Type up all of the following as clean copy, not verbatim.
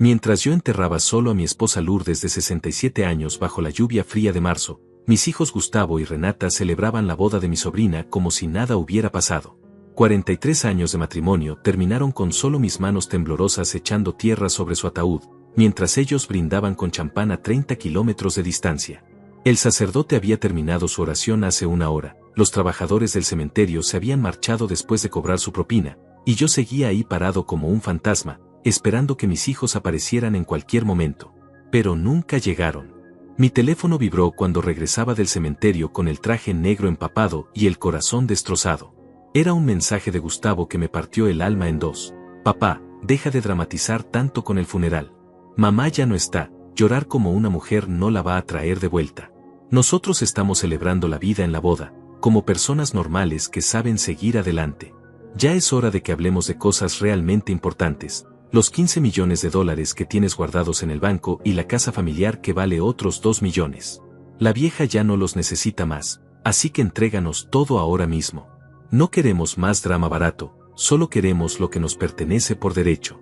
Mientras yo enterraba solo a mi esposa Lourdes de 67 años bajo la lluvia fría de marzo, mis hijos Gustavo y Renata celebraban la boda de mi sobrina como si nada hubiera pasado. 43 años de matrimonio terminaron con solo mis manos temblorosas echando tierra sobre su ataúd, mientras ellos brindaban con champán a 30 kilómetros de distancia. El sacerdote había terminado su oración hace una hora, los trabajadores del cementerio se habían marchado después de cobrar su propina, y yo seguía ahí parado como un fantasma, esperando que mis hijos aparecieran en cualquier momento. Pero nunca llegaron. Mi teléfono vibró cuando regresaba del cementerio con el traje negro empapado y el corazón destrozado. Era un mensaje de Gustavo que me partió el alma en dos. Papá, deja de dramatizar tanto con el funeral. Mamá ya no está, llorar como una mujer no la va a traer de vuelta. Nosotros estamos celebrando la vida en la boda, como personas normales que saben seguir adelante. Ya es hora de que hablemos de cosas realmente importantes. Los 15 millones de dólares que tienes guardados en el banco y la casa familiar que vale otros 2 millones. La vieja ya no los necesita más, así que entréganos todo ahora mismo. No queremos más drama barato, solo queremos lo que nos pertenece por derecho.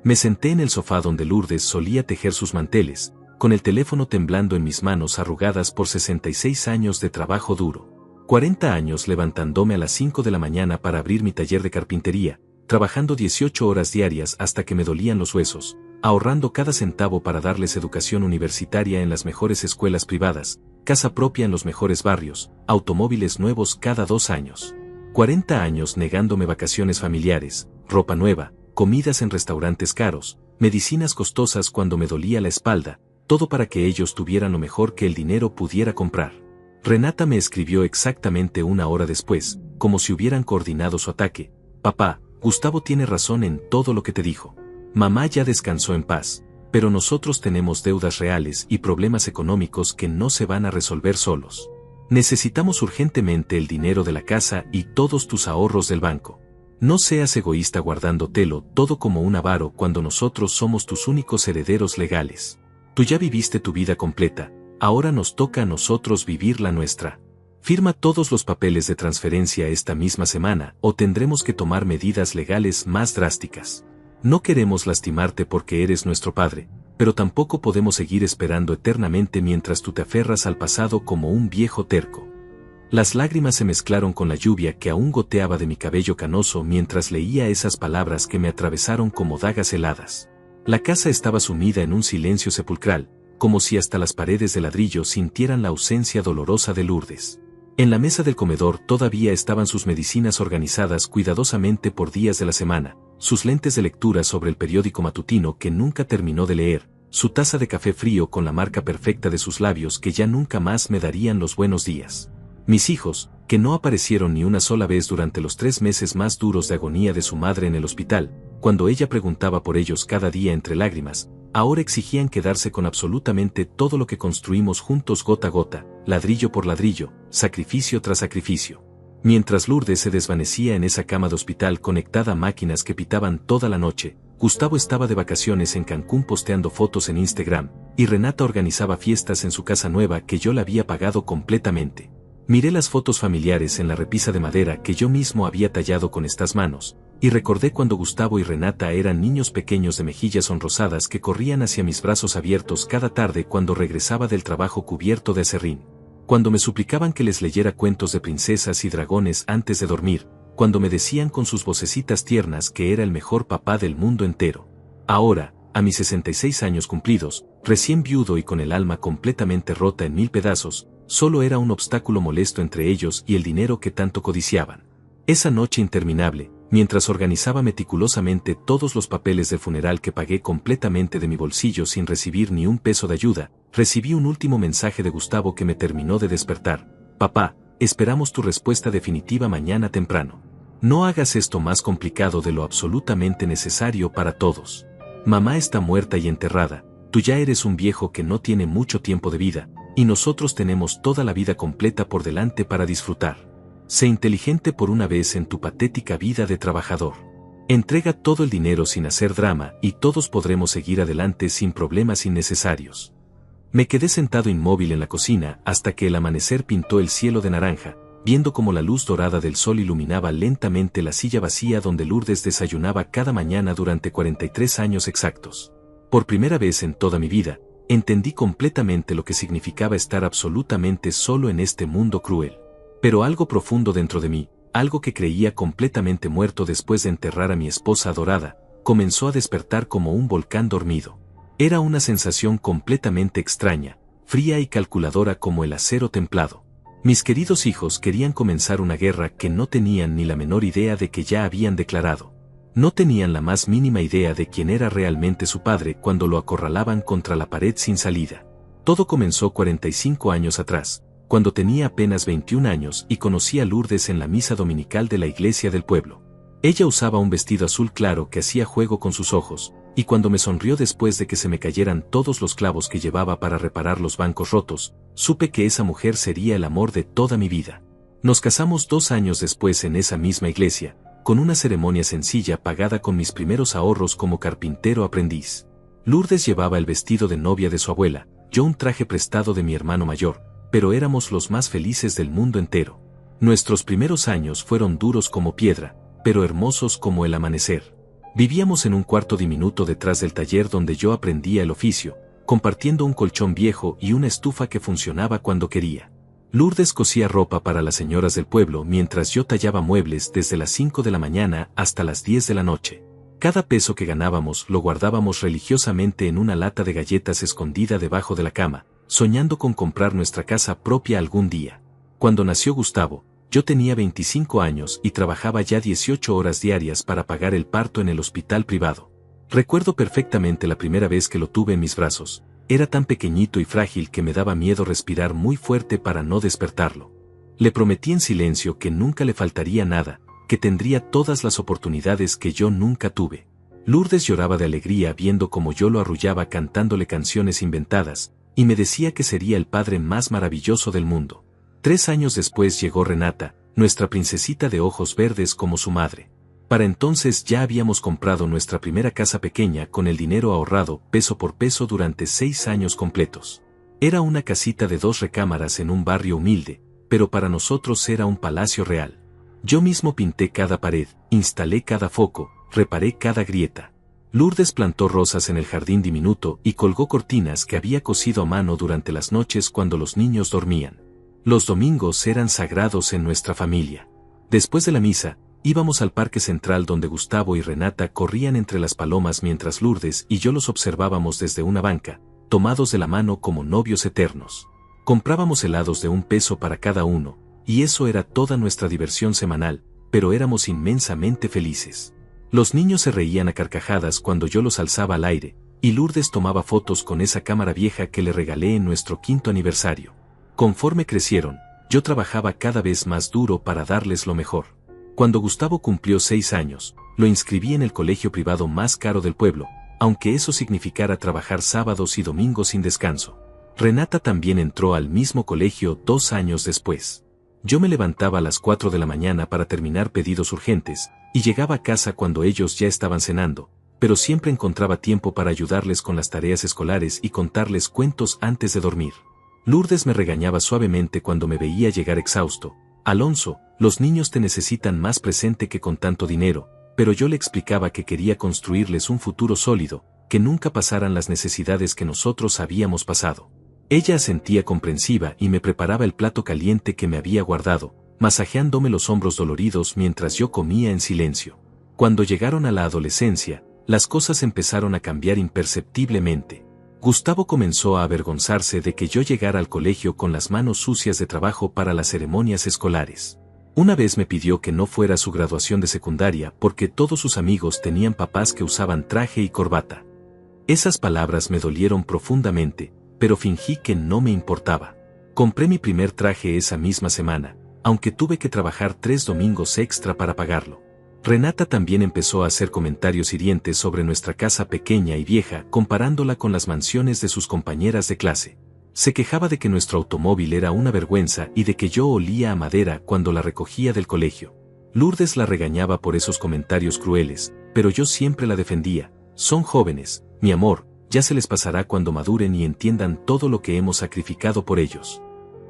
Me senté en el sofá donde Lourdes solía tejer sus manteles, con el teléfono temblando en mis manos arrugadas por 66 años de trabajo duro. 40 años levantándome a las 5 de la mañana para abrir mi taller de carpintería, trabajando 18 horas diarias hasta que me dolían los huesos, ahorrando cada centavo para darles educación universitaria en las mejores escuelas privadas, casa propia en los mejores barrios, automóviles nuevos cada 2 años. 40 años negándome vacaciones familiares, ropa nueva, comidas en restaurantes caros, medicinas costosas cuando me dolía la espalda, todo para que ellos tuvieran lo mejor que el dinero pudiera comprar. Renata me escribió exactamente una hora después, como si hubieran coordinado su ataque. Papá, Gustavo tiene razón en todo lo que te dijo. Mamá ya descansó en paz, pero nosotros tenemos deudas reales y problemas económicos que no se van a resolver solos. Necesitamos urgentemente el dinero de la casa y todos tus ahorros del banco. No seas egoísta guardándotelo todo como un avaro cuando nosotros somos tus únicos herederos legales. Tú ya viviste tu vida completa, ahora nos toca a nosotros vivir la nuestra. Firma todos los papeles de transferencia esta misma semana o tendremos que tomar medidas legales más drásticas. No queremos lastimarte porque eres nuestro padre, pero tampoco podemos seguir esperando eternamente mientras tú te aferras al pasado como un viejo terco. Las lágrimas se mezclaron con la lluvia que aún goteaba de mi cabello canoso mientras leía esas palabras que me atravesaron como dagas heladas. La casa estaba sumida en un silencio sepulcral, como si hasta las paredes de ladrillo sintieran la ausencia dolorosa de Lourdes. En la mesa del comedor todavía estaban sus medicinas organizadas cuidadosamente por días de la semana, sus lentes de lectura sobre el periódico matutino que nunca terminó de leer, su taza de café frío con la marca perfecta de sus labios que ya nunca más me darían los buenos días. Mis hijos, que no aparecieron ni una sola vez durante los 3 meses más duros de agonía de su madre en el hospital, cuando ella preguntaba por ellos cada día entre lágrimas, ahora exigían quedarse con absolutamente todo lo que construimos juntos gota a gota, ladrillo por ladrillo, sacrificio tras sacrificio. Mientras Lourdes se desvanecía en esa cama de hospital conectada a máquinas que pitaban toda la noche, Gustavo estaba de vacaciones en Cancún posteando fotos en Instagram, y Renata organizaba fiestas en su casa nueva que yo la había pagado completamente. Miré las fotos familiares en la repisa de madera que yo mismo había tallado con estas manos, y recordé cuando Gustavo y Renata eran niños pequeños de mejillas sonrosadas que corrían hacia mis brazos abiertos cada tarde cuando regresaba del trabajo cubierto de aserrín. Cuando me suplicaban que les leyera cuentos de princesas y dragones antes de dormir, cuando me decían con sus vocecitas tiernas que era el mejor papá del mundo entero. Ahora, a mis 66 años cumplidos, recién viudo y con el alma completamente rota en 1000 pedazos, solo era un obstáculo molesto entre ellos y el dinero que tanto codiciaban. Esa noche interminable, mientras organizaba meticulosamente todos los papeles del funeral que pagué completamente de mi bolsillo sin recibir ni un peso de ayuda, recibí un último mensaje de Gustavo que me terminó de despertar. Papá, esperamos tu respuesta definitiva mañana temprano. No hagas esto más complicado de lo absolutamente necesario para todos. Mamá está muerta y enterrada, tú ya eres un viejo que no tiene mucho tiempo de vida, y nosotros tenemos toda la vida completa por delante para disfrutar. Sé inteligente por una vez en tu patética vida de trabajador. Entrega todo el dinero sin hacer drama y todos podremos seguir adelante sin problemas innecesarios. Me quedé sentado inmóvil en la cocina hasta que el amanecer pintó el cielo de naranja, viendo cómo la luz dorada del sol iluminaba lentamente la silla vacía donde Lourdes desayunaba cada mañana durante 43 años exactos. Por primera vez en toda mi vida, entendí completamente lo que significaba estar absolutamente solo en este mundo cruel. Pero algo profundo dentro de mí, algo que creía completamente muerto después de enterrar a mi esposa adorada, comenzó a despertar como un volcán dormido. Era una sensación completamente extraña, fría y calculadora como el acero templado. Mis queridos hijos querían comenzar una guerra que no tenían ni la menor idea de que ya habían declarado. No tenían la más mínima idea de quién era realmente su padre cuando lo acorralaban contra la pared sin salida. Todo comenzó 45 años atrás, cuando tenía apenas 21 años y conocí a Lourdes en la misa dominical de la iglesia del pueblo. Ella usaba un vestido azul claro que hacía juego con sus ojos, y cuando me sonrió después de que se me cayeran todos los clavos que llevaba para reparar los bancos rotos, supe que esa mujer sería el amor de toda mi vida. Nos casamos 2 años después en esa misma iglesia, con una ceremonia sencilla pagada con mis primeros ahorros como carpintero aprendiz. Lourdes llevaba el vestido de novia de su abuela, yo un traje prestado de mi hermano mayor, pero éramos los más felices del mundo entero. Nuestros primeros años fueron duros como piedra, pero hermosos como el amanecer. Vivíamos en un cuarto diminuto detrás del taller donde yo aprendía el oficio, compartiendo un colchón viejo y una estufa que funcionaba cuando quería. Lourdes cosía ropa para las señoras del pueblo mientras yo tallaba muebles desde las 5 de la mañana hasta las 10 de la noche. Cada peso que ganábamos lo guardábamos religiosamente en una lata de galletas escondida debajo de la cama, soñando con comprar nuestra casa propia algún día. Cuando nació Gustavo, yo tenía 25 años y trabajaba ya 18 horas diarias para pagar el parto en el hospital privado. Recuerdo perfectamente la primera vez que lo tuve en mis brazos. Era tan pequeñito y frágil que me daba miedo respirar muy fuerte para no despertarlo. Le prometí en silencio que nunca le faltaría nada, que tendría todas las oportunidades que yo nunca tuve. Lourdes lloraba de alegría viendo cómo yo lo arrullaba cantándole canciones inventadas, y me decía que sería el padre más maravilloso del mundo. 3 años después llegó Renata, nuestra princesita de ojos verdes como su madre. Para entonces ya habíamos comprado nuestra primera casa pequeña con el dinero ahorrado peso por peso durante 6 años completos. Era una casita de 2 recámaras en un barrio humilde, pero para nosotros era un palacio real. Yo mismo pinté cada pared, instalé cada foco, reparé cada grieta. Lourdes plantó rosas en el jardín diminuto y colgó cortinas que había cosido a mano durante las noches cuando los niños dormían. Los domingos eran sagrados en nuestra familia. Después de la misa, íbamos al parque central donde Gustavo y Renata corrían entre las palomas mientras Lourdes y yo los observábamos desde una banca, tomados de la mano como novios eternos. Comprábamos helados de 1 peso para cada uno, y eso era toda nuestra diversión semanal, pero éramos inmensamente felices. Los niños se reían a carcajadas cuando yo los alzaba al aire, y Lourdes tomaba fotos con esa cámara vieja que le regalé en nuestro 5º aniversario. Conforme crecieron, yo trabajaba cada vez más duro para darles lo mejor. Cuando Gustavo cumplió 6 años, lo inscribí en el colegio privado más caro del pueblo, aunque eso significara trabajar sábados y domingos sin descanso. Renata también entró al mismo colegio 2 años después. Yo me levantaba a las 4 de la mañana para terminar pedidos urgentes, y llegaba a casa cuando ellos ya estaban cenando, pero siempre encontraba tiempo para ayudarles con las tareas escolares y contarles cuentos antes de dormir. Lourdes me regañaba suavemente cuando me veía llegar exhausto. Alonso, los niños te necesitan más presente que con tanto dinero, pero yo le explicaba que quería construirles un futuro sólido, que nunca pasaran las necesidades que nosotros habíamos pasado. Ella asentía comprensiva y me preparaba el plato caliente que me había guardado, masajeándome los hombros doloridos mientras yo comía en silencio. Cuando llegaron a la adolescencia, las cosas empezaron a cambiar imperceptiblemente. Gustavo comenzó a avergonzarse de que yo llegara al colegio con las manos sucias de trabajo para las ceremonias escolares. Una vez me pidió que no fuera a su graduación de secundaria porque todos sus amigos tenían papás que usaban traje y corbata. Esas palabras me dolieron profundamente, pero fingí que no me importaba. Compré mi primer traje esa misma semana, aunque tuve que trabajar 3 domingos extra para pagarlo. Renata también empezó a hacer comentarios hirientes sobre nuestra casa pequeña y vieja, comparándola con las mansiones de sus compañeras de clase. Se quejaba de que nuestro automóvil era una vergüenza y de que yo olía a madera cuando la recogía del colegio. Lourdes la regañaba por esos comentarios crueles, pero yo siempre la defendía. Son jóvenes, mi amor, ya se les pasará cuando maduren y entiendan todo lo que hemos sacrificado por ellos.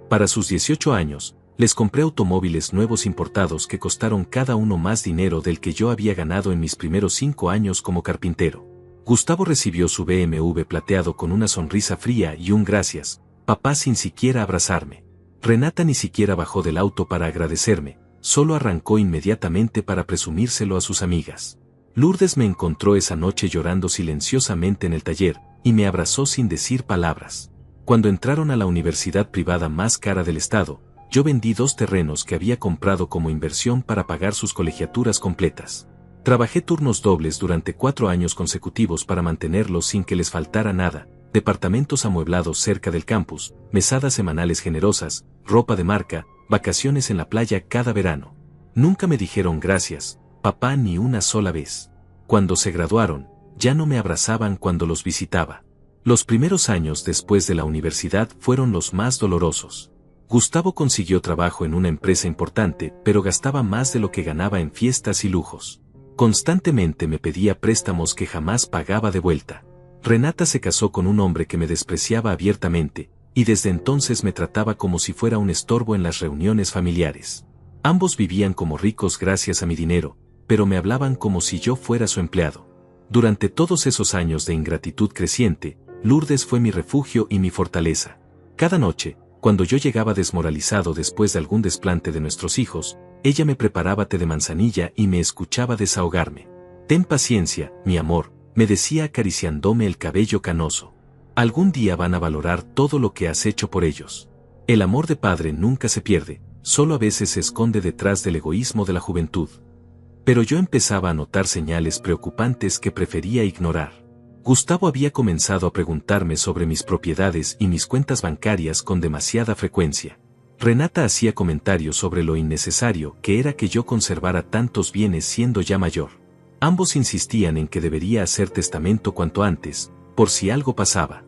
Para sus 18 años, les compré automóviles nuevos importados que costaron cada uno más dinero del que yo había ganado en mis primeros 5 años como carpintero. Gustavo recibió su BMW plateado con una sonrisa fría y un gracias, papá, sin siquiera abrazarme. Renata ni siquiera bajó del auto para agradecerme, solo arrancó inmediatamente para presumírselo a sus amigas. Lourdes me encontró esa noche llorando silenciosamente en el taller, y me abrazó sin decir palabras. Cuando entraron a la universidad privada más cara del estado, yo vendí 2 terrenos que había comprado como inversión para pagar sus colegiaturas completas. Trabajé turnos dobles durante 4 años consecutivos para mantenerlos sin que les faltara nada, departamentos amueblados cerca del campus, mesadas semanales generosas, ropa de marca, vacaciones en la playa cada verano. Nunca me dijeron gracias, papá, ni una sola vez. Cuando se graduaron, ya no me abrazaban cuando los visitaba. Los primeros años después de la universidad fueron los más dolorosos. Gustavo consiguió trabajo en una empresa importante, pero gastaba más de lo que ganaba en fiestas y lujos. Constantemente me pedía préstamos que jamás pagaba de vuelta. Renata se casó con un hombre que me despreciaba abiertamente, y desde entonces me trataba como si fuera un estorbo en las reuniones familiares. Ambos vivían como ricos gracias a mi dinero, pero me hablaban como si yo fuera su empleado. Durante todos esos años de ingratitud creciente, Lourdes fue mi refugio y mi fortaleza. Cada noche, cuando yo llegaba desmoralizado después de algún desplante de nuestros hijos, ella me preparaba té de manzanilla y me escuchaba desahogarme. Ten paciencia, mi amor, me decía acariciándome el cabello canoso. Algún día van a valorar todo lo que has hecho por ellos. El amor de padre nunca se pierde, solo a veces se esconde detrás del egoísmo de la juventud. Pero yo empezaba a notar señales preocupantes que prefería ignorar. Gustavo había comenzado a preguntarme sobre mis propiedades y mis cuentas bancarias con demasiada frecuencia. Renata hacía comentarios sobre lo innecesario que era que yo conservara tantos bienes siendo ya mayor. Ambos insistían en que debería hacer testamento cuanto antes, por si algo pasaba.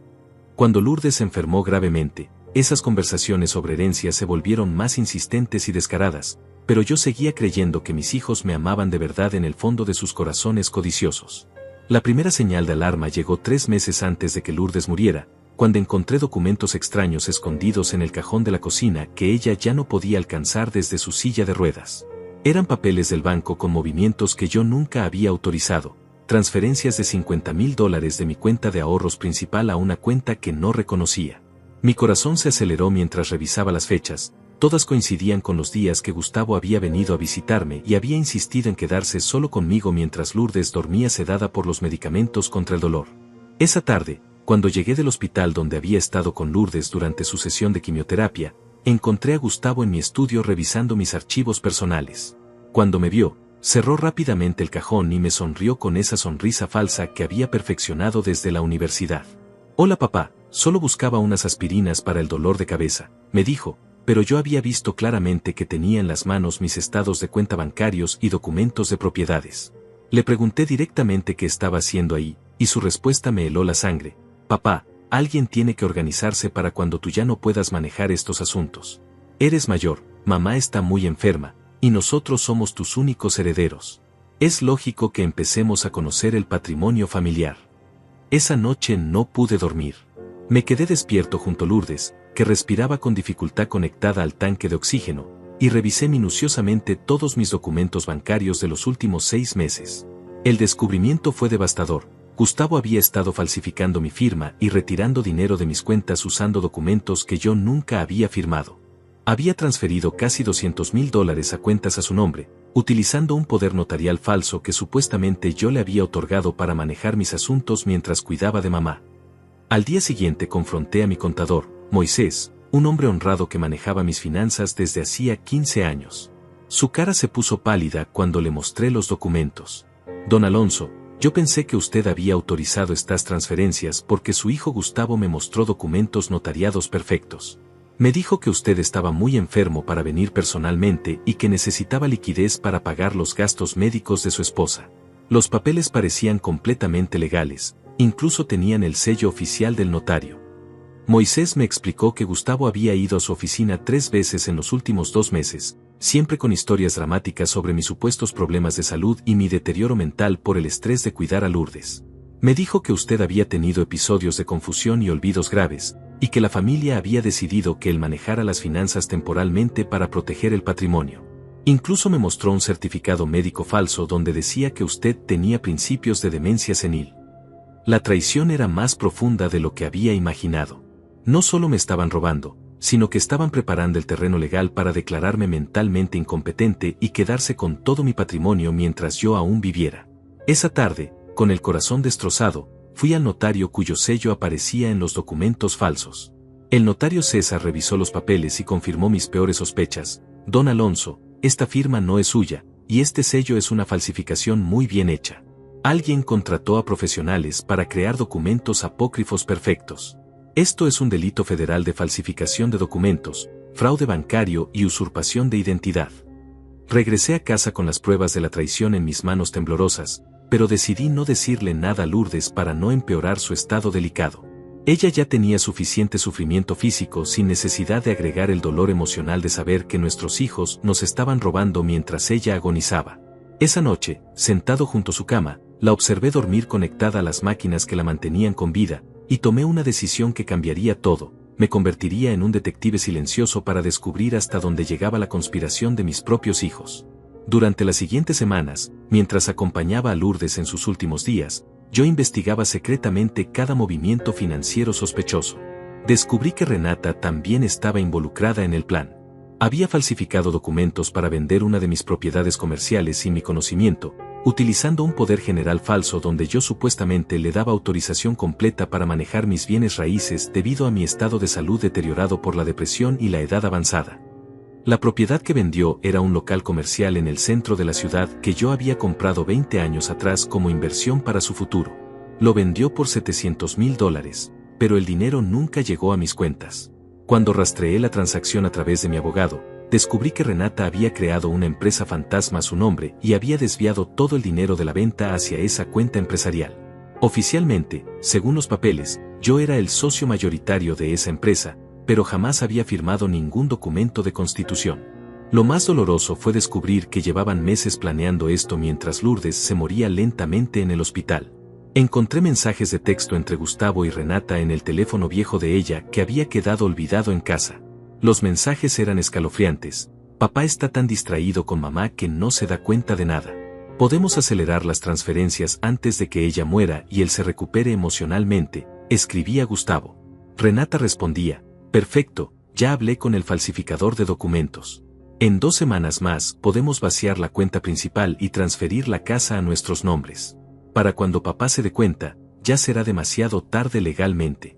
Cuando Lourdes se enfermó gravemente, esas conversaciones sobre herencia se volvieron más insistentes y descaradas, pero yo seguía creyendo que mis hijos me amaban de verdad en el fondo de sus corazones codiciosos. La primera señal de alarma llegó 3 meses antes de que Lourdes muriera, cuando encontré documentos extraños escondidos en el cajón de la cocina que ella ya no podía alcanzar desde su silla de ruedas. Eran papeles del banco con movimientos que yo nunca había autorizado, transferencias de $50,000 de mi cuenta de ahorros principal a una cuenta que no reconocía. Mi corazón se aceleró mientras revisaba las fechas, todas coincidían con los días que Gustavo había venido a visitarme y había insistido en quedarse solo conmigo mientras Lourdes dormía sedada por los medicamentos contra el dolor. Esa tarde, cuando llegué del hospital donde había estado con Lourdes durante su sesión de quimioterapia, encontré a Gustavo en mi estudio revisando mis archivos personales. Cuando me vio, cerró rápidamente el cajón y me sonrió con esa sonrisa falsa que había perfeccionado desde la universidad. Hola papá, solo buscaba unas aspirinas para el dolor de cabeza, me dijo, pero yo había visto claramente que tenía en las manos mis estados de cuenta bancarios y documentos de propiedades. Le pregunté directamente qué estaba haciendo ahí, y su respuesta me heló la sangre. Papá, alguien tiene que organizarse para cuando tú ya no puedas manejar estos asuntos. Eres mayor, mamá está muy enferma, y nosotros somos tus únicos herederos. Es lógico que empecemos a conocer el patrimonio familiar. Esa noche no pude dormir. Me quedé despierto junto a Lourdes, que respiraba con dificultad conectada al tanque de oxígeno, y revisé minuciosamente todos mis documentos bancarios de los últimos 6 meses. El descubrimiento fue devastador. Gustavo había estado falsificando mi firma y retirando dinero de mis cuentas usando documentos que yo nunca había firmado. Había transferido casi $200,000 a cuentas a su nombre, utilizando un poder notarial falso que supuestamente yo le había otorgado para manejar mis asuntos mientras cuidaba de mamá. Al día siguiente confronté a mi contador, Moisés, un hombre honrado que manejaba mis finanzas desde hacía 15 años. Su cara se puso pálida cuando le mostré los documentos. Don Alonso, yo pensé que usted había autorizado estas transferencias porque su hijo Gustavo me mostró documentos notariados perfectos. Me dijo que usted estaba muy enfermo para venir personalmente y que necesitaba liquidez para pagar los gastos médicos de su esposa. Los papeles parecían completamente legales, incluso tenían el sello oficial del notario. Moisés me explicó que Gustavo había ido a su oficina 3 veces en los últimos 2 meses, siempre con historias dramáticas sobre mis supuestos problemas de salud y mi deterioro mental por el estrés de cuidar a Lourdes. Me dijo que usted había tenido episodios de confusión y olvidos graves, y que la familia había decidido que él manejara las finanzas temporalmente para proteger el patrimonio. Incluso me mostró un certificado médico falso donde decía que usted tenía principios de demencia senil. La traición era más profunda de lo que había imaginado. No solo me estaban robando, sino que estaban preparando el terreno legal para declararme mentalmente incompetente y quedarse con todo mi patrimonio mientras yo aún viviera. Esa tarde, con el corazón destrozado, fui al notario cuyo sello aparecía en los documentos falsos. El notario César revisó los papeles y confirmó mis peores sospechas. Don Alonso, esta firma no es suya, y este sello es una falsificación muy bien hecha. Alguien contrató a profesionales para crear documentos apócrifos perfectos. Esto es un delito federal de falsificación de documentos, fraude bancario y usurpación de identidad. Regresé a casa con las pruebas de la traición en mis manos temblorosas, pero decidí no decirle nada a Lourdes para no empeorar su estado delicado. Ella ya tenía suficiente sufrimiento físico sin necesidad de agregar el dolor emocional de saber que nuestros hijos nos estaban robando mientras ella agonizaba. Esa noche, sentado junto a su cama, la observé dormir conectada a las máquinas que la mantenían con vida, y tomé una decisión que cambiaría todo. Me convertiría en un detective silencioso para descubrir hasta dónde llegaba la conspiración de mis propios hijos. Durante las siguientes semanas, mientras acompañaba a Lourdes en sus últimos días, yo investigaba secretamente cada movimiento financiero sospechoso. Descubrí que Renata también estaba involucrada en el plan. Había falsificado documentos para vender una de mis propiedades comerciales sin mi conocimiento, utilizando un poder general falso donde yo supuestamente le daba autorización completa para manejar mis bienes raíces debido a mi estado de salud deteriorado por la depresión y la edad avanzada. La propiedad que vendió era un local comercial en el centro de la ciudad que yo había comprado 20 años atrás como inversión para su futuro. Lo vendió por $700,000, pero el dinero nunca llegó a mis cuentas. Cuando rastreé la transacción a través de mi abogado, descubrí que Renata había creado una empresa fantasma a su nombre y había desviado todo el dinero de la venta hacia esa cuenta empresarial. Oficialmente, según los papeles, yo era el socio mayoritario de esa empresa, pero jamás había firmado ningún documento de constitución. Lo más doloroso fue descubrir que llevaban meses planeando esto mientras Lourdes se moría lentamente en el hospital. Encontré mensajes de texto entre Gustavo y Renata en el teléfono viejo de ella que había quedado olvidado en casa. Los mensajes eran escalofriantes. Papá está tan distraído con mamá que no se da cuenta de nada. Podemos acelerar las transferencias antes de que ella muera y él se recupere emocionalmente, escribía Gustavo. Renata respondía, perfecto, ya hablé con el falsificador de documentos. En 2 semanas más podemos vaciar la cuenta principal y transferir la casa a nuestros nombres. Para cuando papá se dé cuenta, ya será demasiado tarde legalmente.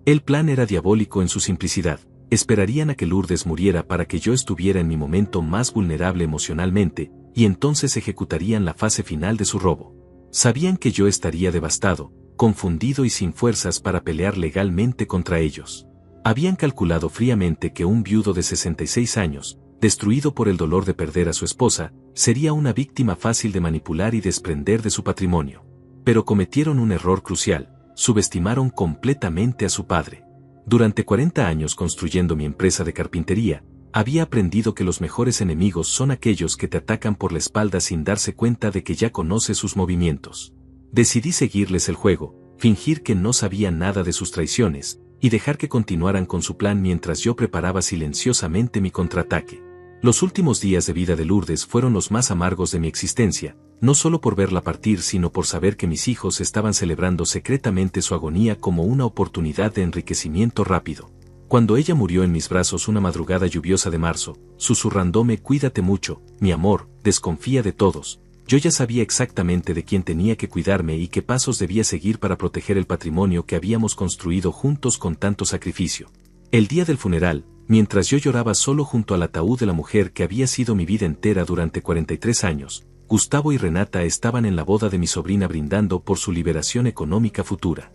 El plan era diabólico en su simplicidad. Esperarían a que Lourdes muriera para que yo estuviera en mi momento más vulnerable emocionalmente, y entonces ejecutarían la fase final de su robo. Sabían que yo estaría devastado, confundido y sin fuerzas para pelear legalmente contra ellos. Habían calculado fríamente que un viudo de 66 años, destruido por el dolor de perder a su esposa, sería una víctima fácil de manipular y desprender de su patrimonio. Pero cometieron un error crucial, subestimaron completamente a su padre. Durante 40 años construyendo mi empresa de carpintería, había aprendido que los mejores enemigos son aquellos que te atacan por la espalda sin darse cuenta de que ya conoces sus movimientos. Decidí seguirles el juego, fingir que no sabía nada de sus traiciones, y dejar que continuaran con su plan mientras yo preparaba silenciosamente mi contraataque. Los últimos días de vida de Lourdes fueron los más amargos de mi existencia, no solo por verla partir sino por saber que mis hijos estaban celebrando secretamente su agonía como una oportunidad de enriquecimiento rápido. Cuando ella murió en mis brazos una madrugada lluviosa de marzo, susurrándome cuídate mucho, mi amor, desconfía de todos, yo ya sabía exactamente de quién tenía que cuidarme y qué pasos debía seguir para proteger el patrimonio que habíamos construido juntos con tanto sacrificio. El día del funeral, mientras yo lloraba solo junto al ataúd de la mujer que había sido mi vida entera durante 43 años, Gustavo y Renata estaban en la boda de mi sobrina brindando por su liberación económica futura.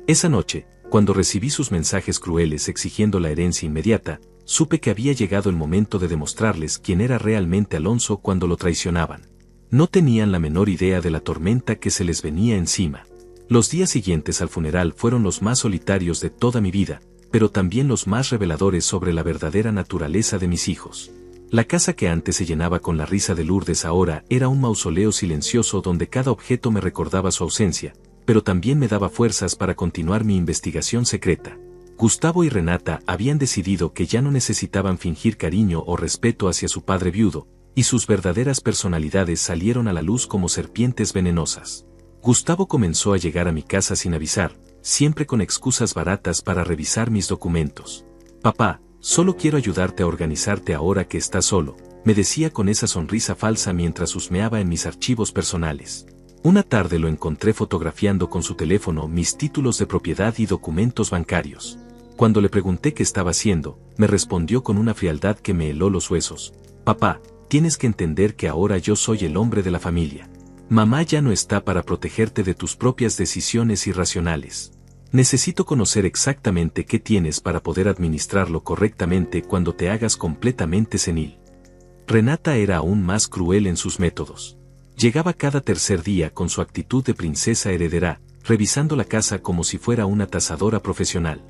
Esa noche, cuando recibí sus mensajes crueles exigiendo la herencia inmediata, supe que había llegado el momento de demostrarles quién era realmente Alonso cuando lo traicionaban. No tenían la menor idea de la tormenta que se les venía encima. Los días siguientes al funeral fueron los más solitarios de toda mi vida, pero también los más reveladores sobre la verdadera naturaleza de mis hijos. La casa que antes se llenaba con la risa de Lourdes ahora era un mausoleo silencioso donde cada objeto me recordaba su ausencia, pero también me daba fuerzas para continuar mi investigación secreta. Gustavo y Renata habían decidido que ya no necesitaban fingir cariño o respeto hacia su padre viudo, y sus verdaderas personalidades salieron a la luz como serpientes venenosas. Gustavo comenzó a llegar a mi casa sin avisar, siempre con excusas baratas para revisar mis documentos. Papá, solo quiero ayudarte a organizarte ahora que estás solo, me decía con esa sonrisa falsa mientras husmeaba en mis archivos personales. Una tarde lo encontré fotografiando con su teléfono mis títulos de propiedad y documentos bancarios. Cuando le pregunté qué estaba haciendo, me respondió con una frialdad que me heló los huesos. Papá, tienes que entender que ahora yo soy el hombre de la familia. Mamá ya no está para protegerte de tus propias decisiones irracionales. Necesito conocer exactamente qué tienes para poder administrarlo correctamente cuando te hagas completamente senil. Renata era aún más cruel en sus métodos. Llegaba cada tercer día con su actitud de princesa heredera, revisando la casa como si fuera una tasadora profesional.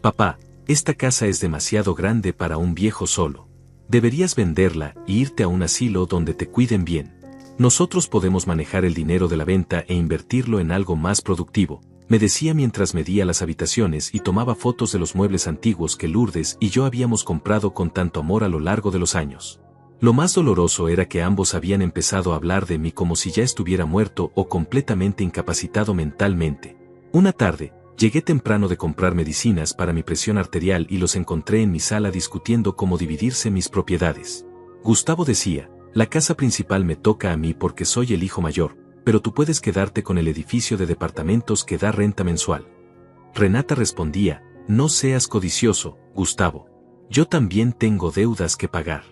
Papá, esta casa es demasiado grande para un viejo solo. Deberías venderla e irte a un asilo donde te cuiden bien. Nosotros podemos manejar el dinero de la venta e invertirlo en algo más productivo, me decía mientras medía las habitaciones y tomaba fotos de los muebles antiguos que Lourdes y yo habíamos comprado con tanto amor a lo largo de los años. Lo más doloroso era que ambos habían empezado a hablar de mí como si ya estuviera muerto o completamente incapacitado mentalmente. Una tarde, llegué temprano de comprar medicinas para mi presión arterial y los encontré en mi sala discutiendo cómo dividirse mis propiedades. Gustavo decía, la casa principal me toca a mí porque soy el hijo mayor, pero tú puedes quedarte con el edificio de departamentos que da renta mensual. Renata respondía, no seas codicioso, Gustavo. Yo también tengo deudas que pagar.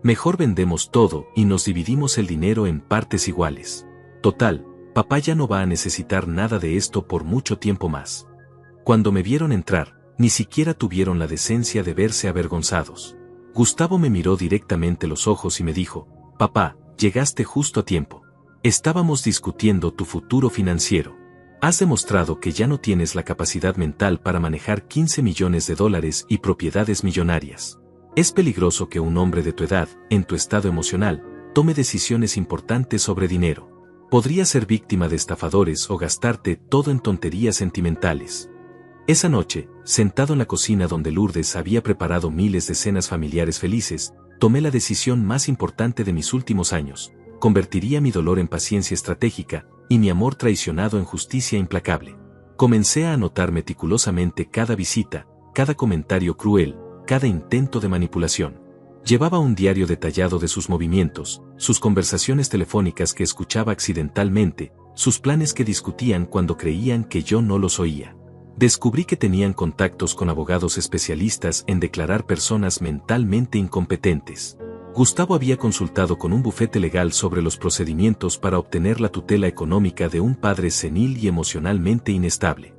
Mejor vendemos todo y nos dividimos el dinero en partes iguales. Total, papá ya no va a necesitar nada de esto por mucho tiempo más. Cuando me vieron entrar, ni siquiera tuvieron la decencia de verse avergonzados. Gustavo me miró directamente los ojos y me dijo, papá, llegaste justo a tiempo. Estábamos discutiendo tu futuro financiero. Has demostrado que ya no tienes la capacidad mental para manejar $15 millones y propiedades millonarias. Es peligroso que un hombre de tu edad, en tu estado emocional, tome decisiones importantes sobre dinero. Podrías ser víctima de estafadores o gastarte todo en tonterías sentimentales. Esa noche, sentado en la cocina donde Lourdes había preparado miles de cenas familiares felices, tomé la decisión más importante de mis últimos años. Convertiría mi dolor en paciencia estratégica y mi amor traicionado en justicia implacable. Comencé a anotar meticulosamente cada visita, cada comentario cruel, cada intento de manipulación. Llevaba un diario detallado de sus movimientos, sus conversaciones telefónicas que escuchaba accidentalmente, sus planes que discutían cuando creían que yo no los oía. Descubrí que tenían contactos con abogados especialistas en declarar personas mentalmente incompetentes. Gustavo había consultado con un bufete legal sobre los procedimientos para obtener la tutela económica de un padre senil y emocionalmente inestable.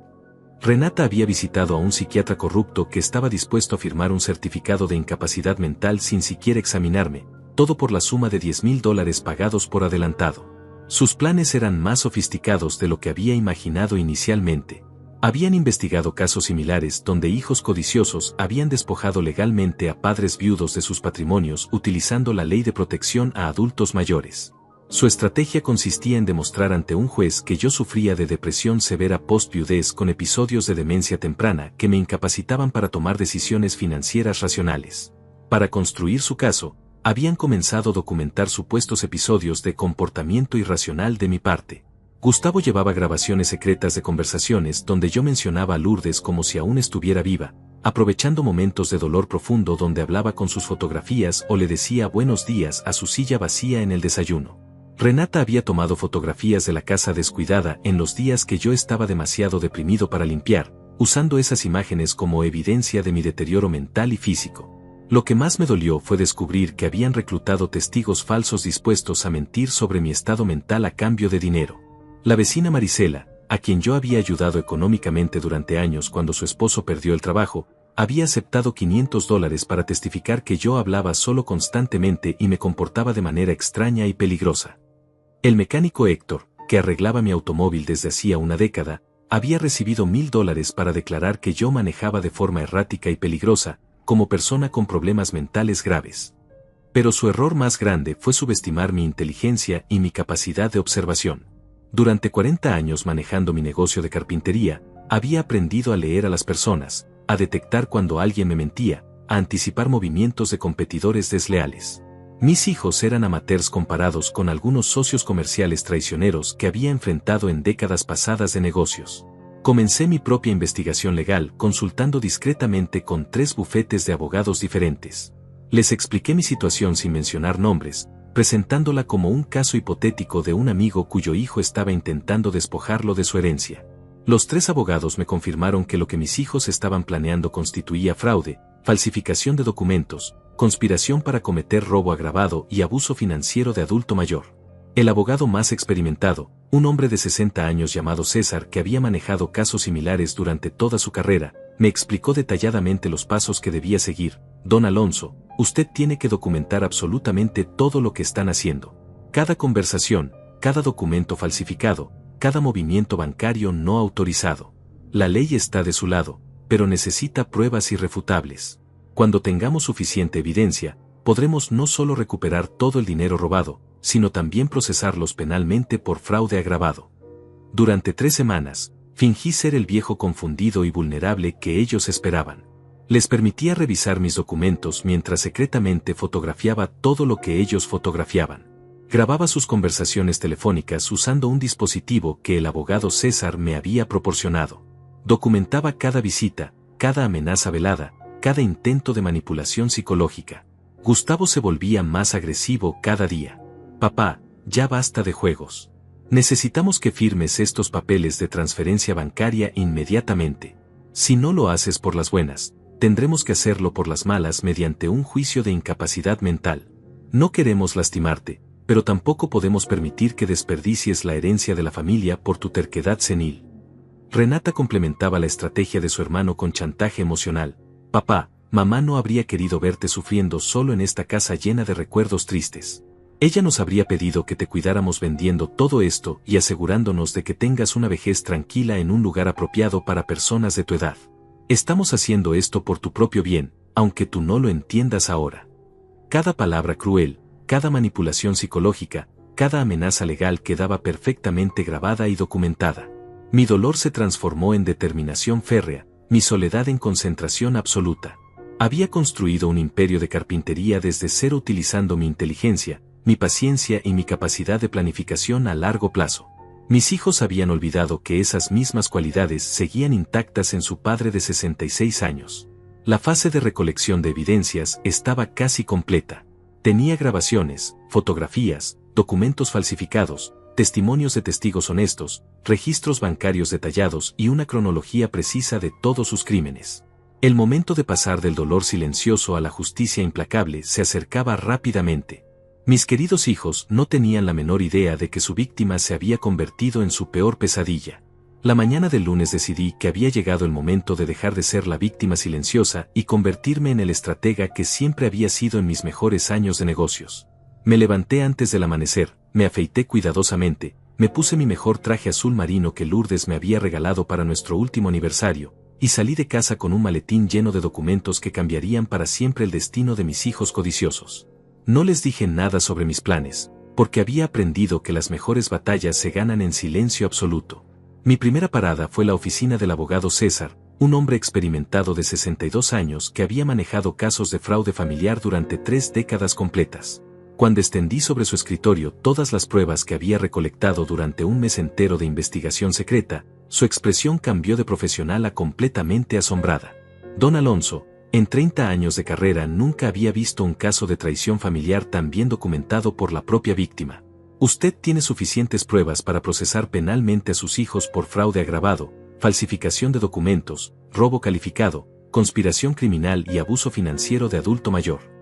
Renata había visitado a un psiquiatra corrupto que estaba dispuesto a firmar un certificado de incapacidad mental sin siquiera examinarme, todo por la suma de $10,000 pagados por adelantado. Sus planes eran más sofisticados de lo que había imaginado inicialmente. Habían investigado casos similares donde hijos codiciosos habían despojado legalmente a padres viudos de sus patrimonios utilizando la ley de protección a adultos mayores. Su estrategia consistía en demostrar ante un juez que yo sufría de depresión severa post-viudez con episodios de demencia temprana que me incapacitaban para tomar decisiones financieras racionales. Para construir su caso, habían comenzado a documentar supuestos episodios de comportamiento irracional de mi parte. Gustavo llevaba grabaciones secretas de conversaciones donde yo mencionaba a Lourdes como si aún estuviera viva, aprovechando momentos de dolor profundo donde hablaba con sus fotografías o le decía buenos días a su silla vacía en el desayuno. Renata había tomado fotografías de la casa descuidada en los días que yo estaba demasiado deprimido para limpiar, usando esas imágenes como evidencia de mi deterioro mental y físico. Lo que más me dolió fue descubrir que habían reclutado testigos falsos dispuestos a mentir sobre mi estado mental a cambio de dinero. La vecina Marisela, a quien yo había ayudado económicamente durante años cuando su esposo perdió el trabajo, había aceptado $500 para testificar que yo hablaba solo constantemente y me comportaba de manera extraña y peligrosa. El mecánico Héctor, que arreglaba mi automóvil desde hacía una década, había recibido $1,000 para declarar que yo manejaba de forma errática y peligrosa, como persona con problemas mentales graves. Pero su error más grande fue subestimar mi inteligencia y mi capacidad de observación. Durante 40 años manejando mi negocio de carpintería, había aprendido a leer a las personas, a detectar cuando alguien me mentía, a anticipar movimientos de competidores desleales. Mis hijos eran amateurs comparados con algunos socios comerciales traicioneros que había enfrentado en décadas pasadas de negocios. Comencé mi propia investigación legal consultando discretamente con 3 bufetes de abogados diferentes. Les expliqué mi situación sin mencionar nombres, presentándola como un caso hipotético de un amigo cuyo hijo estaba intentando despojarlo de su herencia. Los 3 abogados me confirmaron que lo que mis hijos estaban planeando constituía fraude, falsificación de documentos, conspiración para cometer robo agravado y abuso financiero de adulto mayor. El abogado más experimentado, un hombre de 60 años llamado César que había manejado casos similares durante toda su carrera, me explicó detalladamente los pasos que debía seguir. Don Alonso, usted tiene que documentar absolutamente todo lo que están haciendo. Cada conversación, cada documento falsificado, cada movimiento bancario no autorizado. La ley está de su lado, pero necesita pruebas irrefutables. Cuando tengamos suficiente evidencia, podremos no solo recuperar todo el dinero robado, sino también procesarlos penalmente por fraude agravado. Durante 3 semanas, fingí ser el viejo confundido y vulnerable que ellos esperaban. Les permitía revisar mis documentos mientras secretamente fotografiaba todo lo que ellos fotografiaban. Grababa sus conversaciones telefónicas usando un dispositivo que el abogado César me había proporcionado. Documentaba cada visita, cada amenaza velada, cada intento de manipulación psicológica. Gustavo se volvía más agresivo cada día. Papá, ya basta de juegos. Necesitamos que firmes estos papeles de transferencia bancaria inmediatamente. Si no lo haces por las buenas, tendremos que hacerlo por las malas mediante un juicio de incapacidad mental. No queremos lastimarte, pero tampoco podemos permitir que desperdicies la herencia de la familia por tu terquedad senil. Renata complementaba la estrategia de su hermano con chantaje emocional. Papá, mamá no habría querido verte sufriendo solo en esta casa llena de recuerdos tristes. Ella nos habría pedido que te cuidáramos vendiendo todo esto y asegurándonos de que tengas una vejez tranquila en un lugar apropiado para personas de tu edad. Estamos haciendo esto por tu propio bien, aunque tú no lo entiendas ahora. Cada palabra cruel, cada manipulación psicológica, cada amenaza legal quedaba perfectamente grabada y documentada. Mi dolor se transformó en determinación férrea, mi soledad en concentración absoluta. Había construido un imperio de carpintería desde cero utilizando mi inteligencia, mi paciencia y mi capacidad de planificación a largo plazo. Mis hijos habían olvidado que esas mismas cualidades seguían intactas en su padre de 66 años. La fase de recolección de evidencias estaba casi completa. Tenía grabaciones, fotografías, documentos falsificados, testimonios de testigos honestos, registros bancarios detallados y una cronología precisa de todos sus crímenes. El momento de pasar del dolor silencioso a la justicia implacable se acercaba rápidamente. Mis queridos hijos no tenían la menor idea de que su víctima se había convertido en su peor pesadilla. La mañana del lunes decidí que había llegado el momento de dejar de ser la víctima silenciosa y convertirme en el estratega que siempre había sido en mis mejores años de negocios. Me levanté antes del amanecer, me afeité cuidadosamente, me puse mi mejor traje azul marino que Lourdes me había regalado para nuestro último aniversario, y salí de casa con un maletín lleno de documentos que cambiarían para siempre el destino de mis hijos codiciosos. No les dije nada sobre mis planes, porque había aprendido que las mejores batallas se ganan en silencio absoluto. Mi primera parada fue la oficina del abogado César, un hombre experimentado de 62 años que había manejado casos de fraude familiar durante 3 décadas completas. Cuando extendí sobre su escritorio todas las pruebas que había recolectado durante un mes entero de investigación secreta, su expresión cambió de profesional a completamente asombrada. Don Alonso, en 30 años de carrera nunca había visto un caso de traición familiar tan bien documentado por la propia víctima. Usted tiene suficientes pruebas para procesar penalmente a sus hijos por fraude agravado, falsificación de documentos, robo calificado, conspiración criminal y abuso financiero de adulto mayor.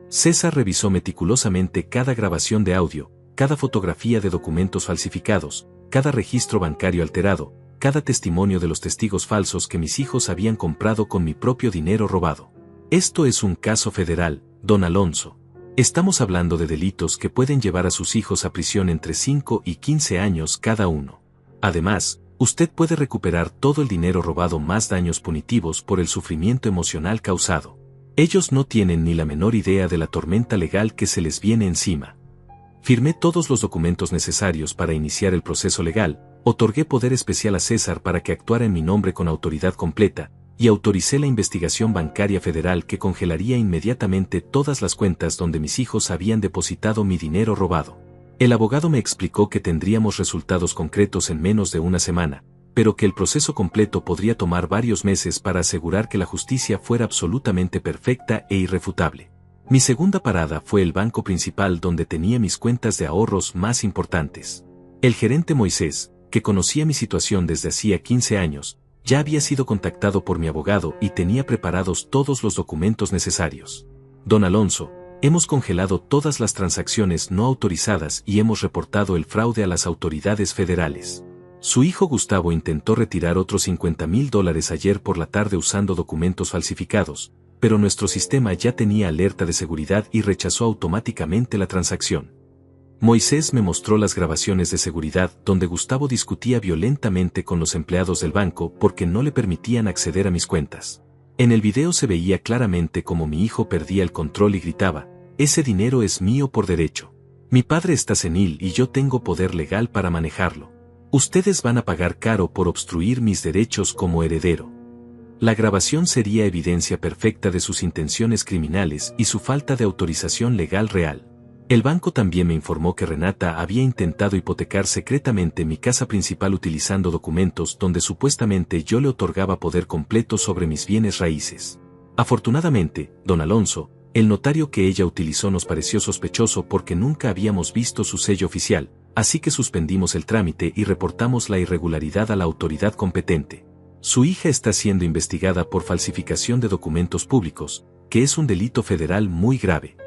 César revisó meticulosamente cada grabación de audio, cada fotografía de documentos falsificados, cada registro bancario alterado, cada testimonio de los testigos falsos que mis hijos habían comprado con mi propio dinero robado. Esto es un caso federal, don Alonso. Estamos hablando de delitos que pueden llevar a sus hijos a prisión entre 5 y 15 años cada uno. Además, usted puede recuperar todo el dinero robado más daños punitivos por el sufrimiento emocional causado. Ellos no tienen ni la menor idea de la tormenta legal que se les viene encima. Firmé todos los documentos necesarios para iniciar el proceso legal, otorgué poder especial a César para que actuara en mi nombre con autoridad completa, y autoricé la investigación bancaria federal que congelaría inmediatamente todas las cuentas donde mis hijos habían depositado mi dinero robado. El abogado me explicó que tendríamos resultados concretos en menos de una semana, pero que el proceso completo podría tomar varios meses para asegurar que la justicia fuera absolutamente perfecta e irrefutable. Mi segunda parada fue el banco principal donde tenía mis cuentas de ahorros más importantes. El gerente Moisés, que conocía mi situación desde hacía 15 años, ya había sido contactado por mi abogado y tenía preparados todos los documentos necesarios. Don Alonso, hemos congelado todas las transacciones no autorizadas y hemos reportado el fraude a las autoridades federales. Su hijo Gustavo intentó retirar otros $50,000 ayer por la tarde usando documentos falsificados, pero nuestro sistema ya tenía alerta de seguridad y rechazó automáticamente la transacción. Moisés me mostró las grabaciones de seguridad donde Gustavo discutía violentamente con los empleados del banco porque no le permitían acceder a mis cuentas. En el video se veía claramente cómo mi hijo perdía el control y gritaba: «Ese dinero es mío por derecho. Mi padre está senil y yo tengo poder legal para manejarlo. Ustedes van a pagar caro por obstruir mis derechos como heredero». La grabación sería evidencia perfecta de sus intenciones criminales y su falta de autorización legal real. El banco también me informó que Renata había intentado hipotecar secretamente mi casa principal utilizando documentos donde supuestamente yo le otorgaba poder completo sobre mis bienes raíces. Afortunadamente, don Alonso, el notario que ella utilizó nos pareció sospechoso porque nunca habíamos visto su sello oficial, así que suspendimos el trámite y reportamos la irregularidad a la autoridad competente. Su hija está siendo investigada por falsificación de documentos públicos, que es un delito federal muy grave.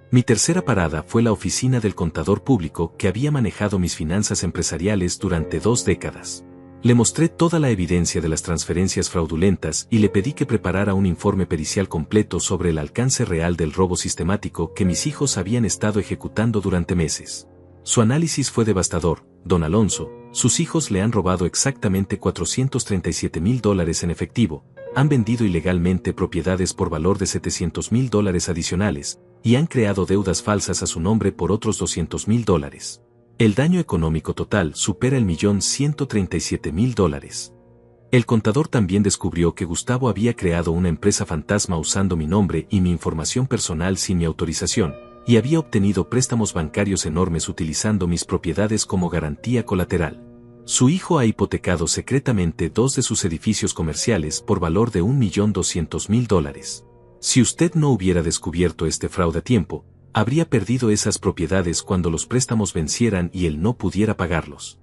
Mi tercera parada fue la oficina del contador público que había manejado mis finanzas empresariales durante 2 décadas. Le mostré toda la evidencia de las transferencias fraudulentas y le pedí que preparara un informe pericial completo sobre el alcance real del robo sistemático que mis hijos habían estado ejecutando durante meses. Su análisis fue devastador, don Alonso. Sus hijos le han robado exactamente $437,000 en efectivo, han vendido ilegalmente propiedades por valor de $700,000 adicionales, y han creado deudas falsas a su nombre por otros $200,000. El daño económico total supera $1.137.000. El contador también descubrió que Gustavo había creado una empresa fantasma usando mi nombre y mi información personal sin mi autorización, y había obtenido préstamos bancarios enormes utilizando mis propiedades como garantía colateral. Su hijo ha hipotecado secretamente 2 de sus edificios comerciales por valor de $1.200.000. Si usted no hubiera descubierto este fraude a tiempo, habría perdido esas propiedades cuando los préstamos vencieran y él no pudiera pagarlos.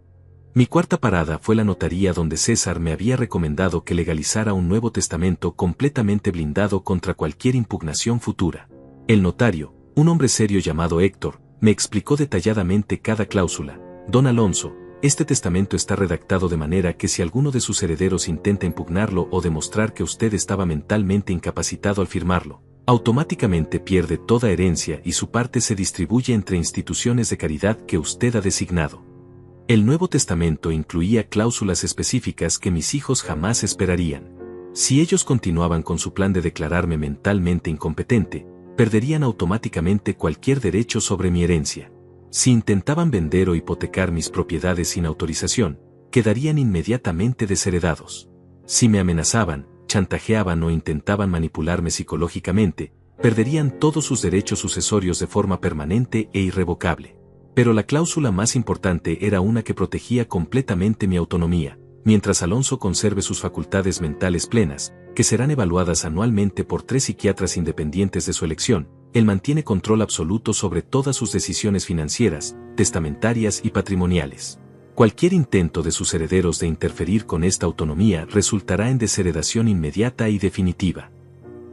Mi cuarta parada fue la notaría donde César me había recomendado que legalizara un Nuevo Testamento completamente blindado contra cualquier impugnación futura. El notario, un hombre serio llamado Héctor, me explicó detalladamente cada cláusula. Don Alonso, este testamento está redactado de manera que si alguno de sus herederos intenta impugnarlo o demostrar que usted estaba mentalmente incapacitado al firmarlo, automáticamente pierde toda herencia y su parte se distribuye entre instituciones de caridad que usted ha designado. El Nuevo Testamento incluía cláusulas específicas que mis hijos jamás esperarían. Si ellos continuaban con su plan de declararme mentalmente incompetente, perderían automáticamente cualquier derecho sobre mi herencia. Si intentaban vender o hipotecar mis propiedades sin autorización, quedarían inmediatamente desheredados. Si me amenazaban, chantajeaban o intentaban manipularme psicológicamente, perderían todos sus derechos sucesorios de forma permanente e irrevocable. Pero la cláusula más importante era una que protegía completamente mi autonomía, mientras Alonso conserve sus facultades mentales plenas, que serán evaluadas anualmente por 3 psiquiatras independientes de su elección. Él mantiene control absoluto sobre todas sus decisiones financieras, testamentarias y patrimoniales. Cualquier intento de sus herederos de interferir con esta autonomía resultará en desheredación inmediata y definitiva.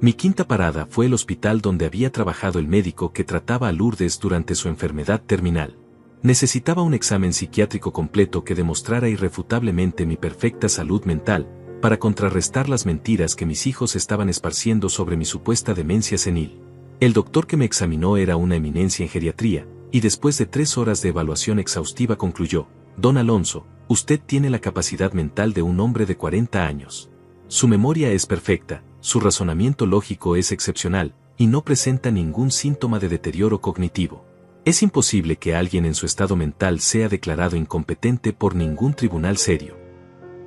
Mi quinta parada fue el hospital donde había trabajado el médico que trataba a Lourdes durante su enfermedad terminal. Necesitaba un examen psiquiátrico completo que demostrara irrefutablemente mi perfecta salud mental, para contrarrestar las mentiras que mis hijos estaban esparciendo sobre mi supuesta demencia senil. El doctor que me examinó era una eminencia en geriatría, y después de 3 horas de evaluación exhaustiva concluyó: Don Alonso, usted tiene la capacidad mental de un hombre de 40 años. Su memoria es perfecta, su razonamiento lógico es excepcional, y no presenta ningún síntoma de deterioro cognitivo. Es imposible que alguien en su estado mental sea declarado incompetente por ningún tribunal serio.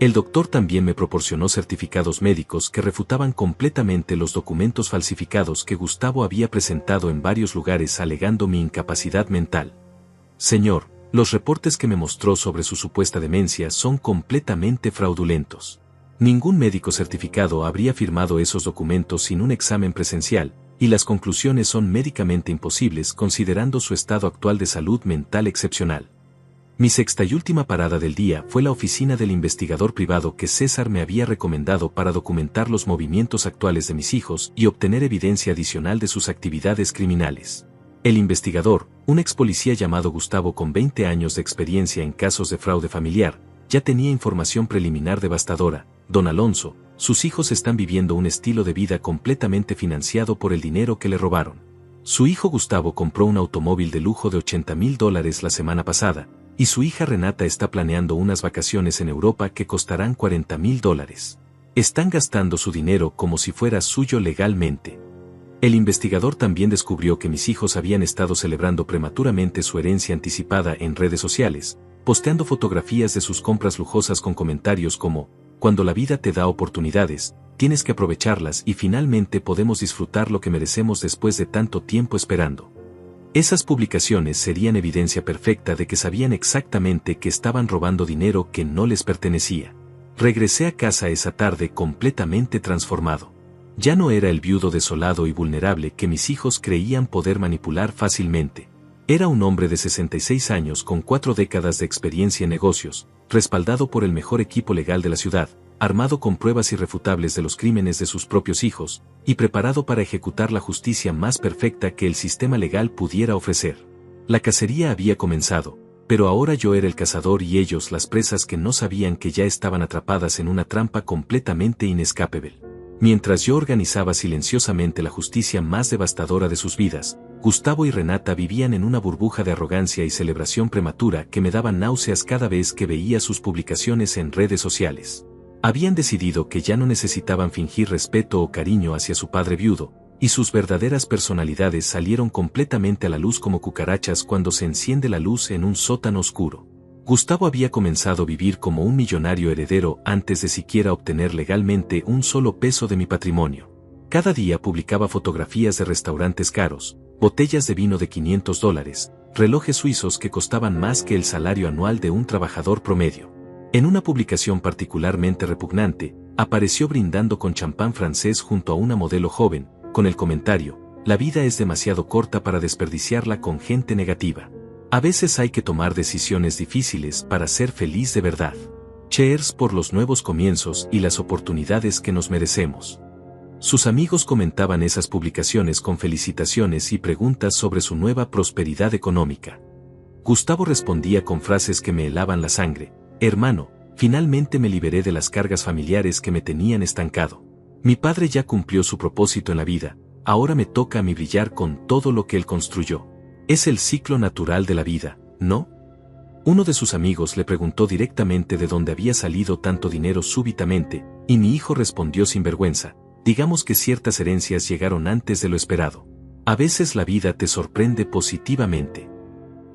El doctor también me proporcionó certificados médicos que refutaban completamente los documentos falsificados que Gustavo había presentado en varios lugares alegando mi incapacidad mental. Señor, los reportes que me mostró sobre su supuesta demencia son completamente fraudulentos. Ningún médico certificado habría firmado esos documentos sin un examen presencial, y las conclusiones son médicamente imposibles considerando su estado actual de salud mental excepcional. Mi sexta y última parada del día fue la oficina del investigador privado que César me había recomendado para documentar los movimientos actuales de mis hijos y obtener evidencia adicional de sus actividades criminales. El investigador, un ex policía llamado Gustavo con 20 años de experiencia en casos de fraude familiar, ya tenía información preliminar devastadora. Don Alonso, sus hijos están viviendo un estilo de vida completamente financiado por el dinero que le robaron. Su hijo Gustavo compró un automóvil de lujo de $80,000 la semana pasada, y su hija Renata está planeando unas vacaciones en Europa que costarán $40,000. Están gastando su dinero como si fuera suyo legalmente. El investigador también descubrió que mis hijos habían estado celebrando prematuramente su herencia anticipada en redes sociales, posteando fotografías de sus compras lujosas con comentarios como, cuando la vida te da oportunidades, tienes que aprovecharlas y finalmente podemos disfrutar lo que merecemos después de tanto tiempo esperando. Esas publicaciones serían evidencia perfecta de que sabían exactamente que estaban robando dinero que no les pertenecía. Regresé a casa esa tarde completamente transformado. Ya no era el viudo desolado y vulnerable que mis hijos creían poder manipular fácilmente. Era un hombre de 66 años con 4 décadas de experiencia en negocios, respaldado por el mejor equipo legal de la ciudad, armado con pruebas irrefutables de los crímenes de sus propios hijos, y preparado para ejecutar la justicia más perfecta que el sistema legal pudiera ofrecer. La cacería había comenzado, pero ahora yo era el cazador y ellos las presas que no sabían que ya estaban atrapadas en una trampa completamente inescapable. Mientras yo organizaba silenciosamente la justicia más devastadora de sus vidas, Gustavo y Renata vivían en una burbuja de arrogancia y celebración prematura que me daban náuseas cada vez que veía sus publicaciones en redes sociales. Habían decidido que ya no necesitaban fingir respeto o cariño hacia su padre viudo, y sus verdaderas personalidades salieron completamente a la luz como cucarachas cuando se enciende la luz en un sótano oscuro. Gustavo había comenzado a vivir como un millonario heredero antes de siquiera obtener legalmente un solo peso de mi patrimonio. Cada día publicaba fotografías de restaurantes caros, botellas de vino de $500, relojes suizos que costaban más que el salario anual de un trabajador promedio. En una publicación particularmente repugnante, apareció brindando con champán francés junto a una modelo joven, con el comentario: la vida es demasiado corta para desperdiciarla con gente negativa. A veces hay que tomar decisiones difíciles para ser feliz de verdad. Cheers por los nuevos comienzos y las oportunidades que nos merecemos. Sus amigos comentaban esas publicaciones con felicitaciones y preguntas sobre su nueva prosperidad económica. Gustavo respondía con frases que me helaban la sangre: hermano, finalmente me liberé de las cargas familiares que me tenían estancado. Mi padre ya cumplió su propósito en la vida, ahora me toca a mí brillar con todo lo que él construyó. Es el ciclo natural de la vida, ¿no? Uno de sus amigos le preguntó directamente de dónde había salido tanto dinero súbitamente, y mi hijo respondió sin vergüenza: digamos que ciertas herencias llegaron antes de lo esperado. A veces la vida te sorprende positivamente.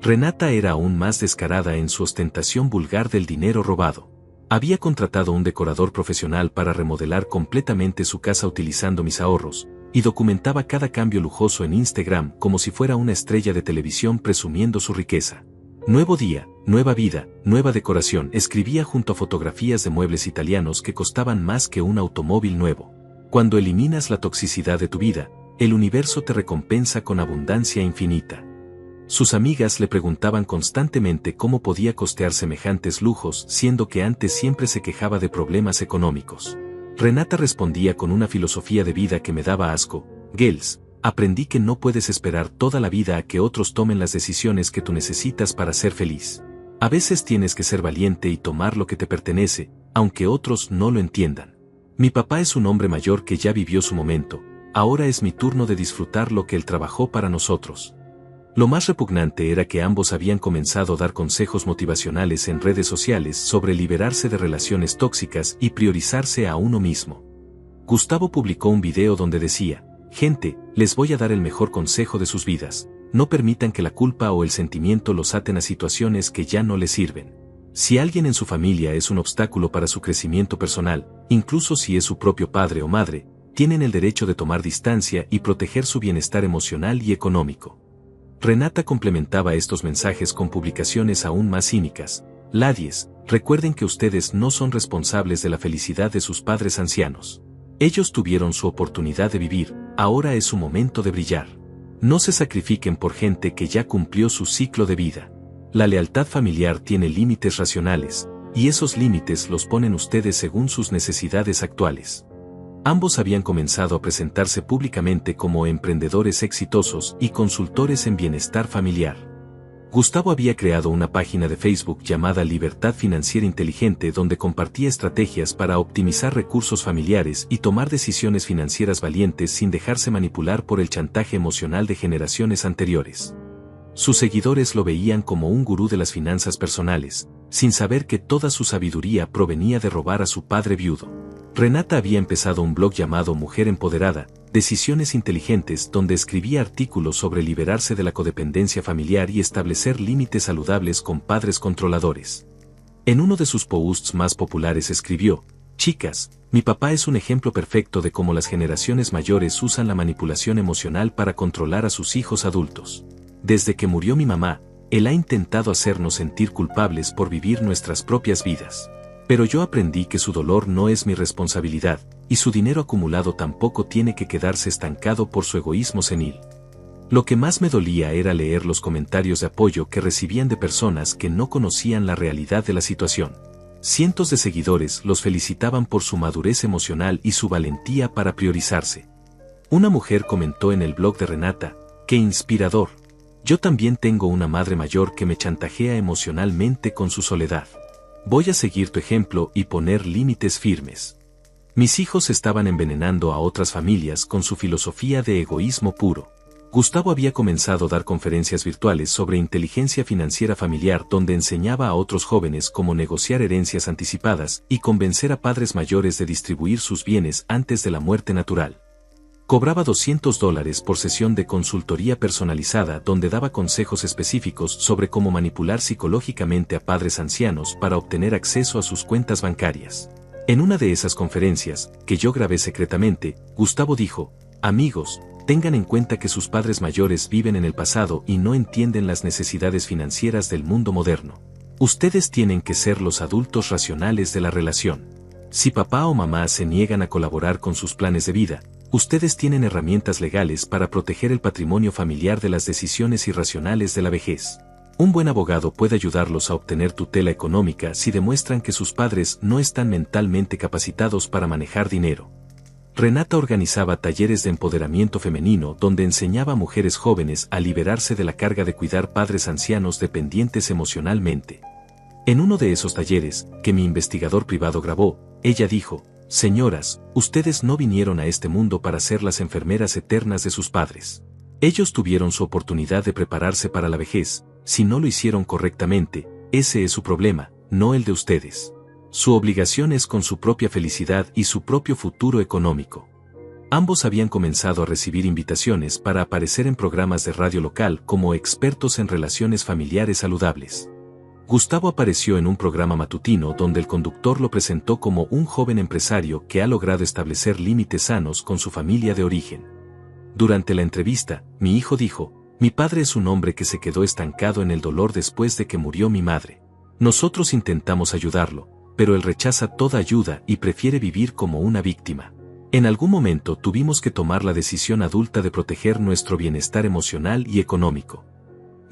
Renata era aún más descarada en su ostentación vulgar del dinero robado. Había contratado un decorador profesional para remodelar completamente su casa utilizando mis ahorros, y documentaba cada cambio lujoso en Instagram como si fuera una estrella de televisión presumiendo su riqueza. Nuevo día, nueva vida, nueva decoración, escribía junto a fotografías de muebles italianos que costaban más que un automóvil nuevo. Cuando eliminas la toxicidad de tu vida, el universo te recompensa con abundancia infinita. Sus amigas le preguntaban constantemente cómo podía costear semejantes lujos, siendo que antes siempre se quejaba de problemas económicos. Renata respondía con una filosofía de vida que me daba asco: Girls, aprendí que no puedes esperar toda la vida a que otros tomen las decisiones que tú necesitas para ser feliz. A veces tienes que ser valiente y tomar lo que te pertenece, aunque otros no lo entiendan. Mi papá es un hombre mayor que ya vivió su momento, ahora es mi turno de disfrutar lo que él trabajó para nosotros. Lo más repugnante era que ambos habían comenzado a dar consejos motivacionales en redes sociales sobre liberarse de relaciones tóxicas y priorizarse a uno mismo. Gustavo publicó un video donde decía: gente, les voy a dar el mejor consejo de sus vidas, no permitan que la culpa o el sentimiento los aten a situaciones que ya no les sirven. Si alguien en su familia es un obstáculo para su crecimiento personal, incluso si es su propio padre o madre, tienen el derecho de tomar distancia y proteger su bienestar emocional y económico. Renata complementaba estos mensajes con publicaciones aún más cínicas. Ladies, recuerden que ustedes no son responsables de la felicidad de sus padres ancianos. Ellos tuvieron su oportunidad de vivir, ahora es su momento de brillar. No se sacrifiquen por gente que ya cumplió su ciclo de vida. La lealtad familiar tiene límites racionales, y esos límites los ponen ustedes según sus necesidades actuales. Ambos habían comenzado a presentarse públicamente como emprendedores exitosos y consultores en bienestar familiar. Gustavo había creado una página de Facebook llamada Libertad Financiera Inteligente donde compartía estrategias para optimizar recursos familiares y tomar decisiones financieras valientes sin dejarse manipular por el chantaje emocional de generaciones anteriores. Sus seguidores lo veían como un gurú de las finanzas personales, sin saber que toda su sabiduría provenía de robar a su padre viudo. Renata había empezado un blog llamado Mujer Empoderada, Decisiones Inteligentes, donde escribía artículos sobre liberarse de la codependencia familiar y establecer límites saludables con padres controladores. En uno de sus posts más populares escribió: "Chicas, mi papá es un ejemplo perfecto de cómo las generaciones mayores usan la manipulación emocional para controlar a sus hijos adultos. Desde que murió mi mamá, él ha intentado hacernos sentir culpables por vivir nuestras propias vidas. Pero yo aprendí que su dolor no es mi responsabilidad, y su dinero acumulado tampoco tiene que quedarse estancado por su egoísmo senil". Lo que más me dolía era leer los comentarios de apoyo que recibían de personas que no conocían la realidad de la situación. Cientos de seguidores los felicitaban por su madurez emocional y su valentía para priorizarse. Una mujer comentó en el blog de Renata: "Qué inspirador. Yo también tengo una madre mayor que me chantajea emocionalmente con su soledad. Voy a seguir tu ejemplo y poner límites firmes". Mis hijos estaban envenenando a otras familias con su filosofía de egoísmo puro. Gustavo había comenzado a dar conferencias virtuales sobre inteligencia financiera familiar donde enseñaba a otros jóvenes cómo negociar herencias anticipadas y convencer a padres mayores de distribuir sus bienes antes de la muerte natural. Cobraba $200 por sesión de consultoría personalizada donde daba consejos específicos sobre cómo manipular psicológicamente a padres ancianos para obtener acceso a sus cuentas bancarias. En una de esas conferencias, que yo grabé secretamente, Gustavo dijo: "Amigos, tengan en cuenta que sus padres mayores viven en el pasado y no entienden las necesidades financieras del mundo moderno. Ustedes tienen que ser los adultos racionales de la relación. Si papá o mamá se niegan a colaborar con sus planes de vida, ustedes tienen herramientas legales para proteger el patrimonio familiar de las decisiones irracionales de la vejez. Un buen abogado puede ayudarlos a obtener tutela económica si demuestran que sus padres no están mentalmente capacitados para manejar dinero". Renata organizaba talleres de empoderamiento femenino donde enseñaba a mujeres jóvenes a liberarse de la carga de cuidar padres ancianos dependientes emocionalmente. En uno de esos talleres, que mi investigador privado grabó, ella dijo: "Señoras, ustedes no vinieron a este mundo para ser las enfermeras eternas de sus padres. Ellos tuvieron su oportunidad de prepararse para la vejez. Si no lo hicieron correctamente, ese es su problema, no el de ustedes. Su obligación es con su propia felicidad y su propio futuro económico". Ambos habían comenzado a recibir invitaciones para aparecer en programas de radio local como expertos en relaciones familiares saludables. Gustavo apareció en un programa matutino donde el conductor lo presentó como un joven empresario que ha logrado establecer límites sanos con su familia de origen. Durante la entrevista, mi hijo dijo: "Mi padre es un hombre que se quedó estancado en el dolor después de que murió mi madre. Nosotros intentamos ayudarlo, pero él rechaza toda ayuda y prefiere vivir como una víctima. En algún momento tuvimos que tomar la decisión adulta de proteger nuestro bienestar emocional y económico.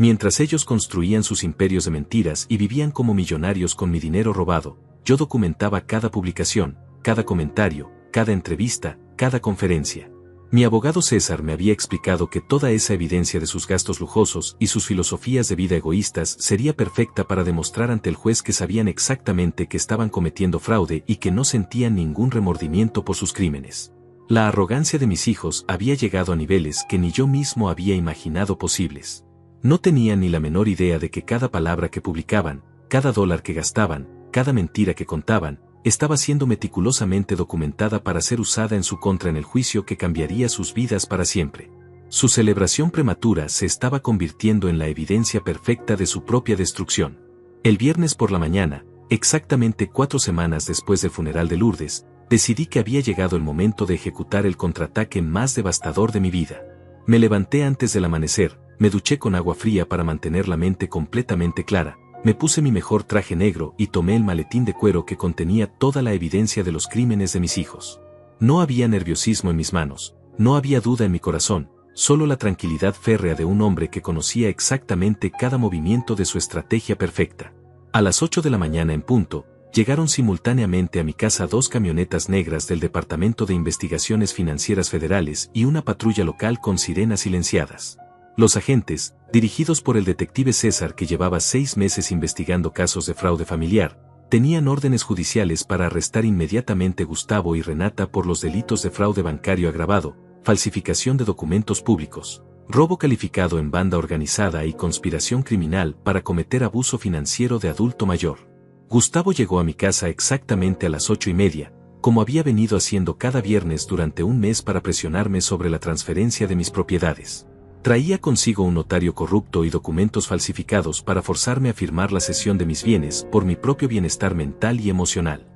Mientras ellos construían sus imperios de mentiras y vivían como millonarios con mi dinero robado, yo documentaba cada publicación, cada comentario, cada entrevista, cada conferencia. Mi abogado César me había explicado que toda esa evidencia de sus gastos lujosos y sus filosofías de vida egoístas sería perfecta para demostrar ante el juez que sabían exactamente que estaban cometiendo fraude y que no sentían ningún remordimiento por sus crímenes. La arrogancia de mis hijos había llegado a niveles que ni yo mismo había imaginado posibles. No tenían ni la menor idea de que cada palabra que publicaban, cada dólar que gastaban, cada mentira que contaban, estaba siendo meticulosamente documentada para ser usada en su contra en el juicio que cambiaría sus vidas para siempre. Su celebración prematura se estaba convirtiendo en la evidencia perfecta de su propia destrucción. El viernes por la mañana, exactamente 4 semanas después del funeral de Lourdes, decidí que había llegado el momento de ejecutar el contraataque más devastador de mi vida. Me levanté antes del amanecer, me duché con agua fría para mantener la mente completamente clara, me puse mi mejor traje negro y tomé el maletín de cuero que contenía toda la evidencia de los crímenes de mis hijos. No había nerviosismo en mis manos, no había duda en mi corazón, solo la tranquilidad férrea de un hombre que conocía exactamente cada movimiento de su estrategia perfecta. A las 8 de la mañana en punto, llegaron simultáneamente a mi casa 2 camionetas negras del Departamento de Investigaciones Financieras Federales y una patrulla local con sirenas silenciadas. Los agentes, dirigidos por el detective César que llevaba 6 meses investigando casos de fraude familiar, tenían órdenes judiciales para arrestar inmediatamente a Gustavo y Renata por los delitos de fraude bancario agravado, falsificación de documentos públicos, robo calificado en banda organizada y conspiración criminal para cometer abuso financiero de adulto mayor. Gustavo llegó a mi casa exactamente a las 8:30, como había venido haciendo cada viernes durante un mes para presionarme sobre la transferencia de mis propiedades. Traía consigo un notario corrupto y documentos falsificados para forzarme a firmar la cesión de mis bienes por mi propio bienestar mental y emocional.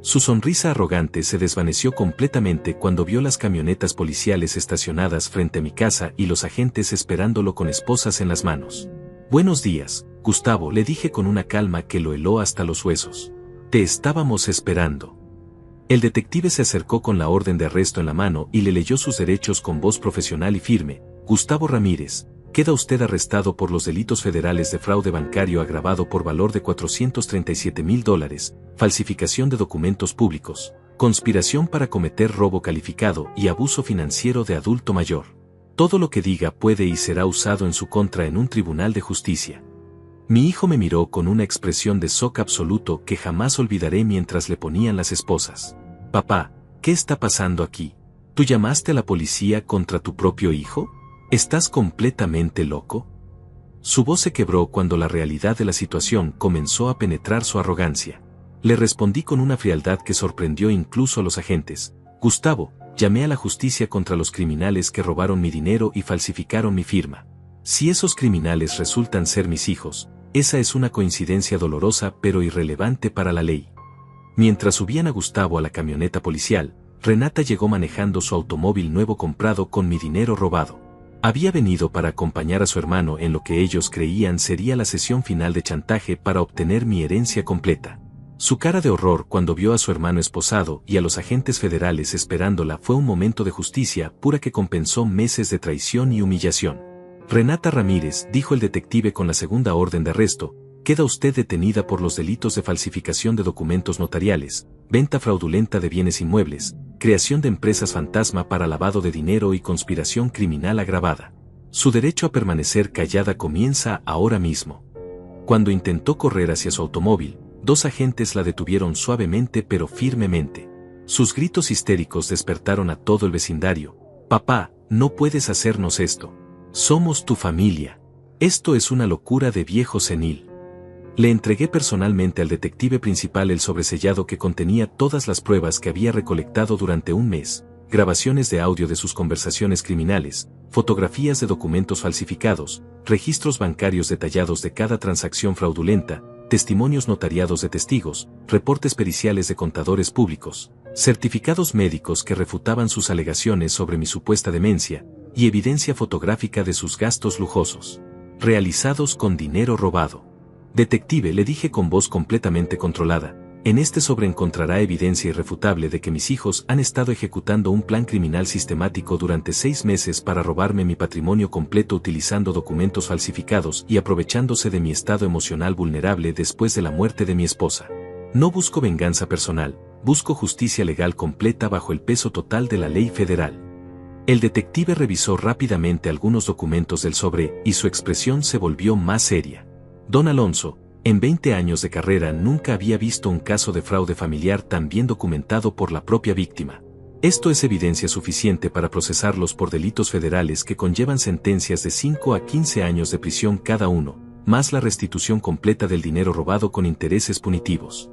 Su sonrisa arrogante se desvaneció completamente cuando vio las camionetas policiales estacionadas frente a mi casa y los agentes esperándolo con esposas en las manos. «Buenos días, Gustavo», le dije con una calma que lo heló hasta los huesos. «Te estábamos esperando». El detective se acercó con la orden de arresto en la mano y le leyó sus derechos con voz profesional y firme. «Gustavo Ramírez, queda usted arrestado por los delitos federales de fraude bancario agravado por valor de $437,000, falsificación de documentos públicos, conspiración para cometer robo calificado y abuso financiero de adulto mayor. Todo lo que diga puede y será usado en su contra en un tribunal de justicia». Mi hijo me miró con una expresión de shock absoluto que jamás olvidaré mientras le ponían las esposas. «Papá, ¿qué está pasando aquí? ¿Tú llamaste a la policía contra tu propio hijo? ¿Estás completamente loco?». Su voz se quebró cuando la realidad de la situación comenzó a penetrar su arrogancia. Le respondí con una frialdad que sorprendió incluso a los agentes. «Gustavo, llamé a la justicia contra los criminales que robaron mi dinero y falsificaron mi firma. Si esos criminales resultan ser mis hijos, esa es una coincidencia dolorosa pero irrelevante para la ley». Mientras subían a Gustavo a la camioneta policial, Renata llegó manejando su automóvil nuevo comprado con mi dinero robado. Había venido para acompañar a su hermano en lo que ellos creían sería la sesión final de chantaje para obtener mi herencia completa. Su cara de horror cuando vio a su hermano esposado y a los agentes federales esperándola fue un momento de justicia pura que compensó meses de traición y humillación. «Renata Ramírez», dijo el detective con la segunda orden de arresto, «queda usted detenida por los delitos de falsificación de documentos notariales, venta fraudulenta de bienes inmuebles, creación de empresas fantasma para lavado de dinero y conspiración criminal agravada. Su derecho a permanecer callada comienza ahora mismo». Cuando intentó correr hacia su automóvil, 2 agentes la detuvieron suavemente pero firmemente. Sus gritos histéricos despertaron a todo el vecindario. «Papá, no puedes hacernos esto. Somos tu familia. Esto es una locura de viejo senil». Le entregué personalmente al detective principal el sobresellado que contenía todas las pruebas que había recolectado durante un mes, grabaciones de audio de sus conversaciones criminales, fotografías de documentos falsificados, registros bancarios detallados de cada transacción fraudulenta, testimonios notariados de testigos, reportes periciales de contadores públicos, certificados médicos que refutaban sus alegaciones sobre mi supuesta demencia, y evidencia fotográfica de sus gastos lujosos, realizados con dinero robado. «Detective», le dije con voz completamente controlada, «en este sobre encontrará evidencia irrefutable de que mis hijos han estado ejecutando un plan criminal sistemático durante 6 meses para robarme mi patrimonio completo utilizando documentos falsificados y aprovechándose de mi estado emocional vulnerable después de la muerte de mi esposa. No busco venganza personal, busco justicia legal completa bajo el peso total de la ley federal». El detective revisó rápidamente algunos documentos del sobre y su expresión se volvió más seria. «Don Alonso, en 20 años de carrera nunca había visto un caso de fraude familiar tan bien documentado por la propia víctima. Esto es evidencia suficiente para procesarlos por delitos federales que conllevan sentencias de 5 a 15 años de prisión cada uno, más la restitución completa del dinero robado con intereses punitivos».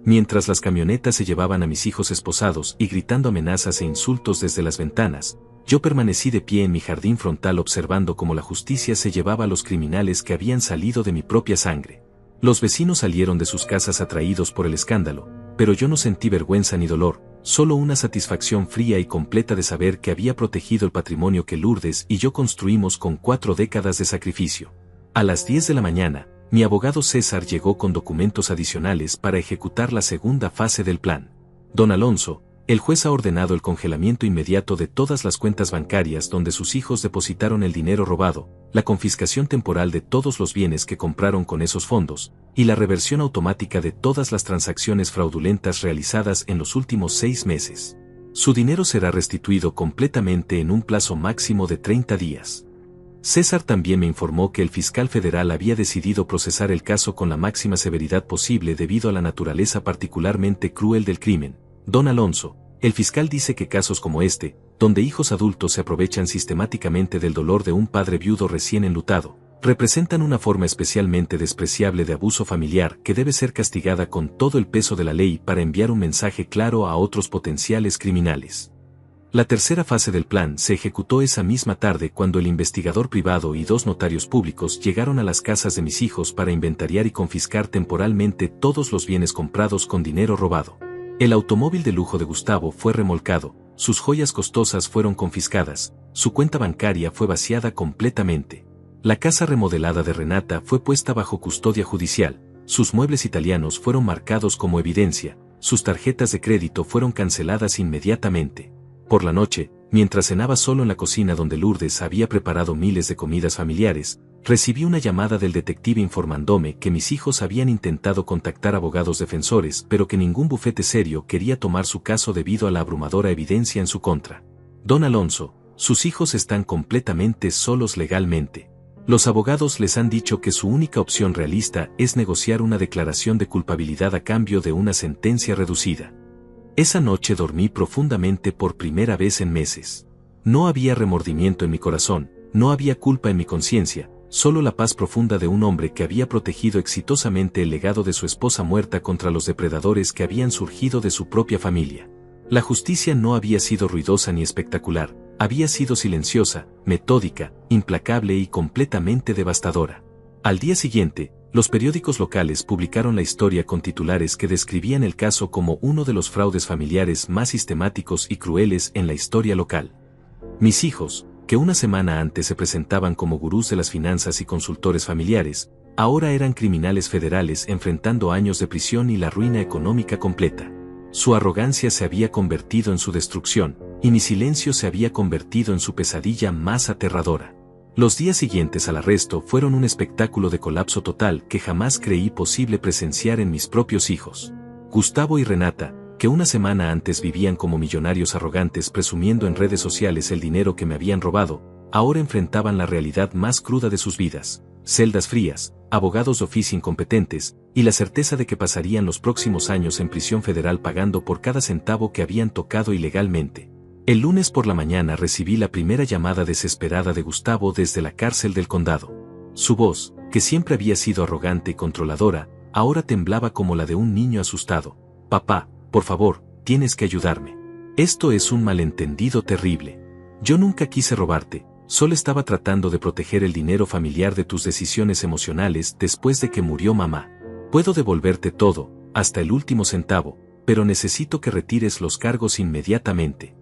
Mientras las camionetas se llevaban a mis hijos esposados y gritando amenazas e insultos desde las ventanas, yo permanecí de pie en mi jardín frontal observando cómo la justicia se llevaba a los criminales que habían salido de mi propia sangre. Los vecinos salieron de sus casas atraídos por el escándalo, pero yo no sentí vergüenza ni dolor, solo una satisfacción fría y completa de saber que había protegido el patrimonio que Lourdes y yo construimos con 4 décadas de sacrificio. A las 10 de la mañana, mi abogado César llegó con documentos adicionales para ejecutar la segunda fase del plan. Don Alonso, el juez ha ordenado el congelamiento inmediato de todas las cuentas bancarias donde sus hijos depositaron el dinero robado, la confiscación temporal de todos los bienes que compraron con esos fondos, y la reversión automática de todas las transacciones fraudulentas realizadas en los últimos 6 meses. Su dinero será restituido completamente en un plazo máximo de 30 días. César también me informó que el fiscal federal había decidido procesar el caso con la máxima severidad posible debido a la naturaleza particularmente cruel del crimen. Don Alonso, el fiscal dice que casos como este, donde hijos adultos se aprovechan sistemáticamente del dolor de un padre viudo recién enlutado, representan una forma especialmente despreciable de abuso familiar que debe ser castigada con todo el peso de la ley para enviar un mensaje claro a otros potenciales criminales. La tercera fase del plan se ejecutó esa misma tarde cuando el investigador privado y 2 notarios públicos llegaron a las casas de mis hijos para inventariar y confiscar temporalmente todos los bienes comprados con dinero robado. El automóvil de lujo de Gustavo fue remolcado, sus joyas costosas fueron confiscadas, su cuenta bancaria fue vaciada completamente. La casa remodelada de Renata fue puesta bajo custodia judicial, sus muebles italianos fueron marcados como evidencia, sus tarjetas de crédito fueron canceladas inmediatamente. Por la noche, mientras cenaba solo en la cocina donde Lourdes había preparado miles de comidas familiares, recibí una llamada del detective informándome que mis hijos habían intentado contactar abogados defensores pero que ningún bufete serio quería tomar su caso debido a la abrumadora evidencia en su contra. Don Alonso, sus hijos están completamente solos legalmente. Los abogados les han dicho que su única opción realista es negociar una declaración de culpabilidad a cambio de una sentencia reducida. Esa noche dormí profundamente por primera vez en meses. No había remordimiento en mi corazón, no había culpa en mi conciencia, solo la paz profunda de un hombre que había protegido exitosamente el legado de su esposa muerta contra los depredadores que habían surgido de su propia familia. La justicia no había sido ruidosa ni espectacular, había sido silenciosa, metódica, implacable y completamente devastadora. Al día siguiente, los periódicos locales publicaron la historia con titulares que describían el caso como uno de los fraudes familiares más sistemáticos y crueles en la historia local. Mis hijos, que una semana antes se presentaban como gurús de las finanzas y consultores familiares, ahora eran criminales federales enfrentando años de prisión y la ruina económica completa. Su arrogancia se había convertido en su destrucción, y mi silencio se había convertido en su pesadilla más aterradora. Los días siguientes al arresto fueron un espectáculo de colapso total que jamás creí posible presenciar en mis propios hijos. Gustavo y Renata, que una semana antes vivían como millonarios arrogantes presumiendo en redes sociales el dinero que me habían robado, ahora enfrentaban la realidad más cruda de sus vidas: celdas frías, abogados de oficio incompetentes, y la certeza de que pasarían los próximos años en prisión federal pagando por cada centavo que habían tocado ilegalmente. El lunes por la mañana recibí la primera llamada desesperada de Gustavo desde la cárcel del condado. Su voz, que siempre había sido arrogante y controladora, ahora temblaba como la de un niño asustado. «Papá, por favor, tienes que ayudarme. Esto es un malentendido terrible. Yo nunca quise robarte, solo estaba tratando de proteger el dinero familiar de tus decisiones emocionales después de que murió mamá. Puedo devolverte todo, hasta el último centavo, pero necesito que retires los cargos inmediatamente».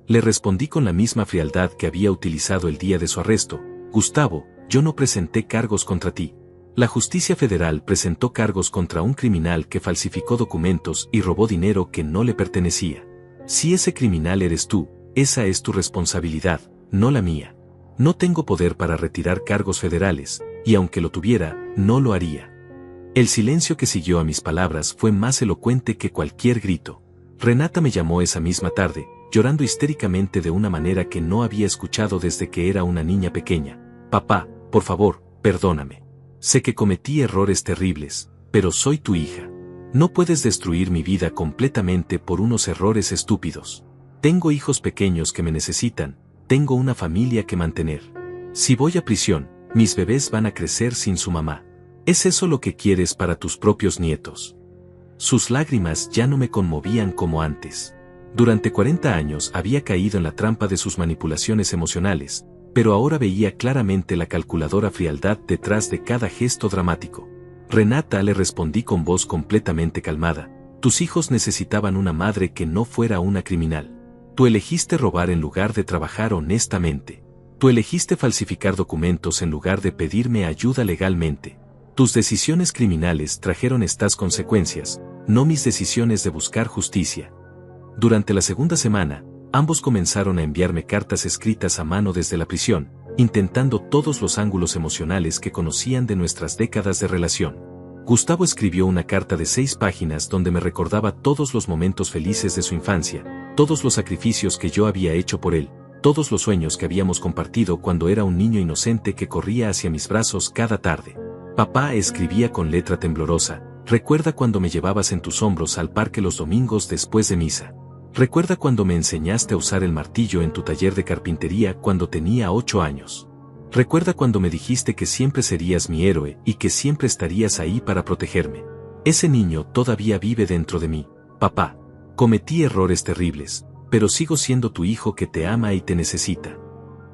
Le respondí con la misma frialdad que había utilizado el día de su arresto: «Gustavo, yo no presenté cargos contra ti. La justicia federal presentó cargos contra un criminal que falsificó documentos y robó dinero que no le pertenecía. Si ese criminal eres tú, esa es tu responsabilidad, no la mía. No tengo poder para retirar cargos federales, y aunque lo tuviera, no lo haría». El silencio que siguió a mis palabras fue más elocuente que cualquier grito. Renata me llamó esa misma tarde, llorando histéricamente de una manera que no había escuchado desde que era una niña pequeña. «Papá, por favor, perdóname. Sé que cometí errores terribles, pero soy tu hija. No puedes destruir mi vida completamente por unos errores estúpidos. Tengo hijos pequeños que me necesitan, tengo una familia que mantener. Si voy a prisión, mis bebés van a crecer sin su mamá. ¿Es eso lo que quieres para tus propios nietos?». Sus lágrimas ya no me conmovían como antes. Durante 40 años había caído en la trampa de sus manipulaciones emocionales, pero ahora veía claramente la calculadora frialdad detrás de cada gesto dramático. Renata, le respondí con voz completamente calmada, tus hijos necesitaban una madre que no fuera una criminal. Tú elegiste robar en lugar de trabajar honestamente. Tú elegiste falsificar documentos en lugar de pedirme ayuda legalmente. Tus decisiones criminales trajeron estas consecuencias, no mis decisiones de buscar justicia. Durante la segunda semana, ambos comenzaron a enviarme cartas escritas a mano desde la prisión, intentando todos los ángulos emocionales que conocían de nuestras décadas de relación. Gustavo escribió una carta de 6 páginas donde me recordaba todos los momentos felices de su infancia, todos los sacrificios que yo había hecho por él, todos los sueños que habíamos compartido cuando era un niño inocente que corría hacia mis brazos cada tarde. Papá, escribía con letra temblorosa, recuerda cuando me llevabas en tus hombros al parque los domingos después de misa. Recuerda cuando me enseñaste a usar el martillo en tu taller de carpintería cuando tenía 8 años. Recuerda cuando me dijiste que siempre serías mi héroe y que siempre estarías ahí para protegerme. Ese niño todavía vive dentro de mí, papá. Cometí errores terribles, pero sigo siendo tu hijo que te ama y te necesita.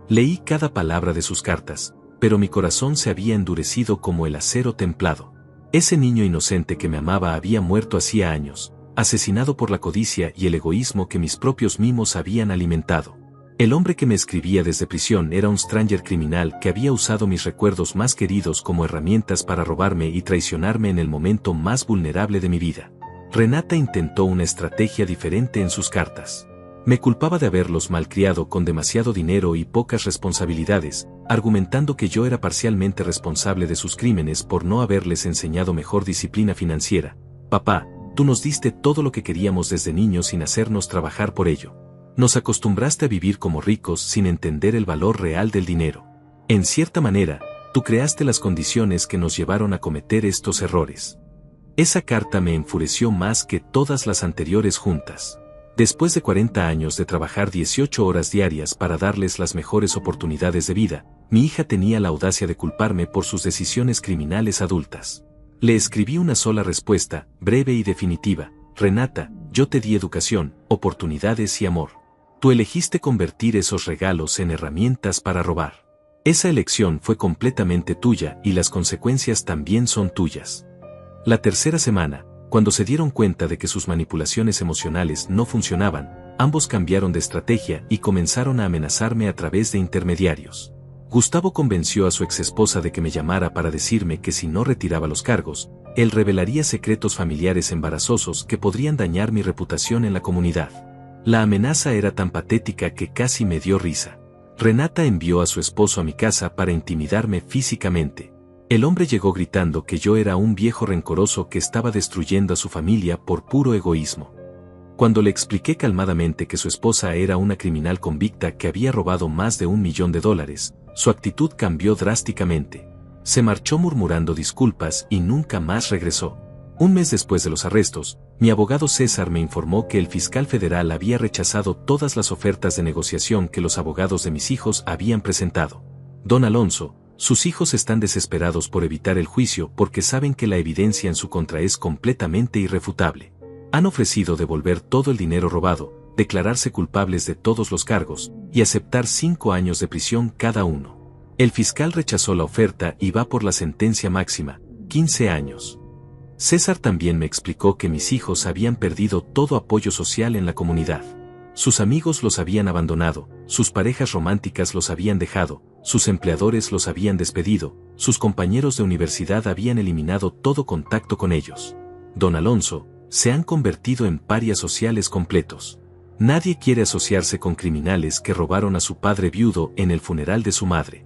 Leí cada palabra de sus cartas, pero mi corazón se había endurecido como el acero templado. Ese niño inocente que me amaba había muerto hacía años, asesinado por la codicia y el egoísmo que mis propios mimos habían alimentado. El hombre que me escribía desde prisión era un stranger criminal que había usado mis recuerdos más queridos como herramientas para robarme y traicionarme en el momento más vulnerable de mi vida. Renata intentó una estrategia diferente en sus cartas. Me culpaba de haberlos malcriado con demasiado dinero y pocas responsabilidades, argumentando que yo era parcialmente responsable de sus crímenes por no haberles enseñado mejor disciplina financiera. Papá, tú nos diste todo lo que queríamos desde niños sin hacernos trabajar por ello. Nos acostumbraste a vivir como ricos sin entender el valor real del dinero. En cierta manera, tú creaste las condiciones que nos llevaron a cometer estos errores. Esa carta me enfureció más que todas las anteriores juntas. Después de 40 años de trabajar 18 horas diarias para darles las mejores oportunidades de vida, mi hija tenía la audacia de culparme por sus decisiones criminales adultas. Le escribí una sola respuesta, breve y definitiva: Renata, yo te di educación, oportunidades y amor. Tú elegiste convertir esos regalos en herramientas para robar. Esa elección fue completamente tuya y las consecuencias también son tuyas. La tercera semana, cuando se dieron cuenta de que sus manipulaciones emocionales no funcionaban, ambos cambiaron de estrategia y comenzaron a amenazarme a través de intermediarios. Gustavo convenció a su exesposa de que me llamara para decirme que si no retiraba los cargos, él revelaría secretos familiares embarazosos que podrían dañar mi reputación en la comunidad. La amenaza era tan patética que casi me dio risa. Renata envió a su esposo a mi casa para intimidarme físicamente. El hombre llegó gritando que yo era un viejo rencoroso que estaba destruyendo a su familia por puro egoísmo. Cuando le expliqué calmadamente que su esposa era una criminal convicta que había robado más de $1 millón, su actitud cambió drásticamente. Se marchó murmurando disculpas y nunca más regresó. Un mes después de los arrestos, mi abogado César me informó que el fiscal federal había rechazado todas las ofertas de negociación que los abogados de mis hijos habían presentado. Don Alonso, sus hijos están desesperados por evitar el juicio porque saben que la evidencia en su contra es completamente irrefutable. Han ofrecido devolver todo el dinero robado, declararse culpables de todos los cargos, y aceptar 5 años de prisión cada uno. El fiscal rechazó la oferta y va por la sentencia máxima, 15 años. César también me explicó que mis hijos habían perdido todo apoyo social en la comunidad. Sus amigos los habían abandonado, sus parejas románticas los habían dejado, sus empleadores los habían despedido, sus compañeros de universidad habían eliminado todo contacto con ellos. Don Alonso, se han convertido en parias sociales completos. Nadie quiere asociarse con criminales que robaron a su padre viudo en el funeral de su madre.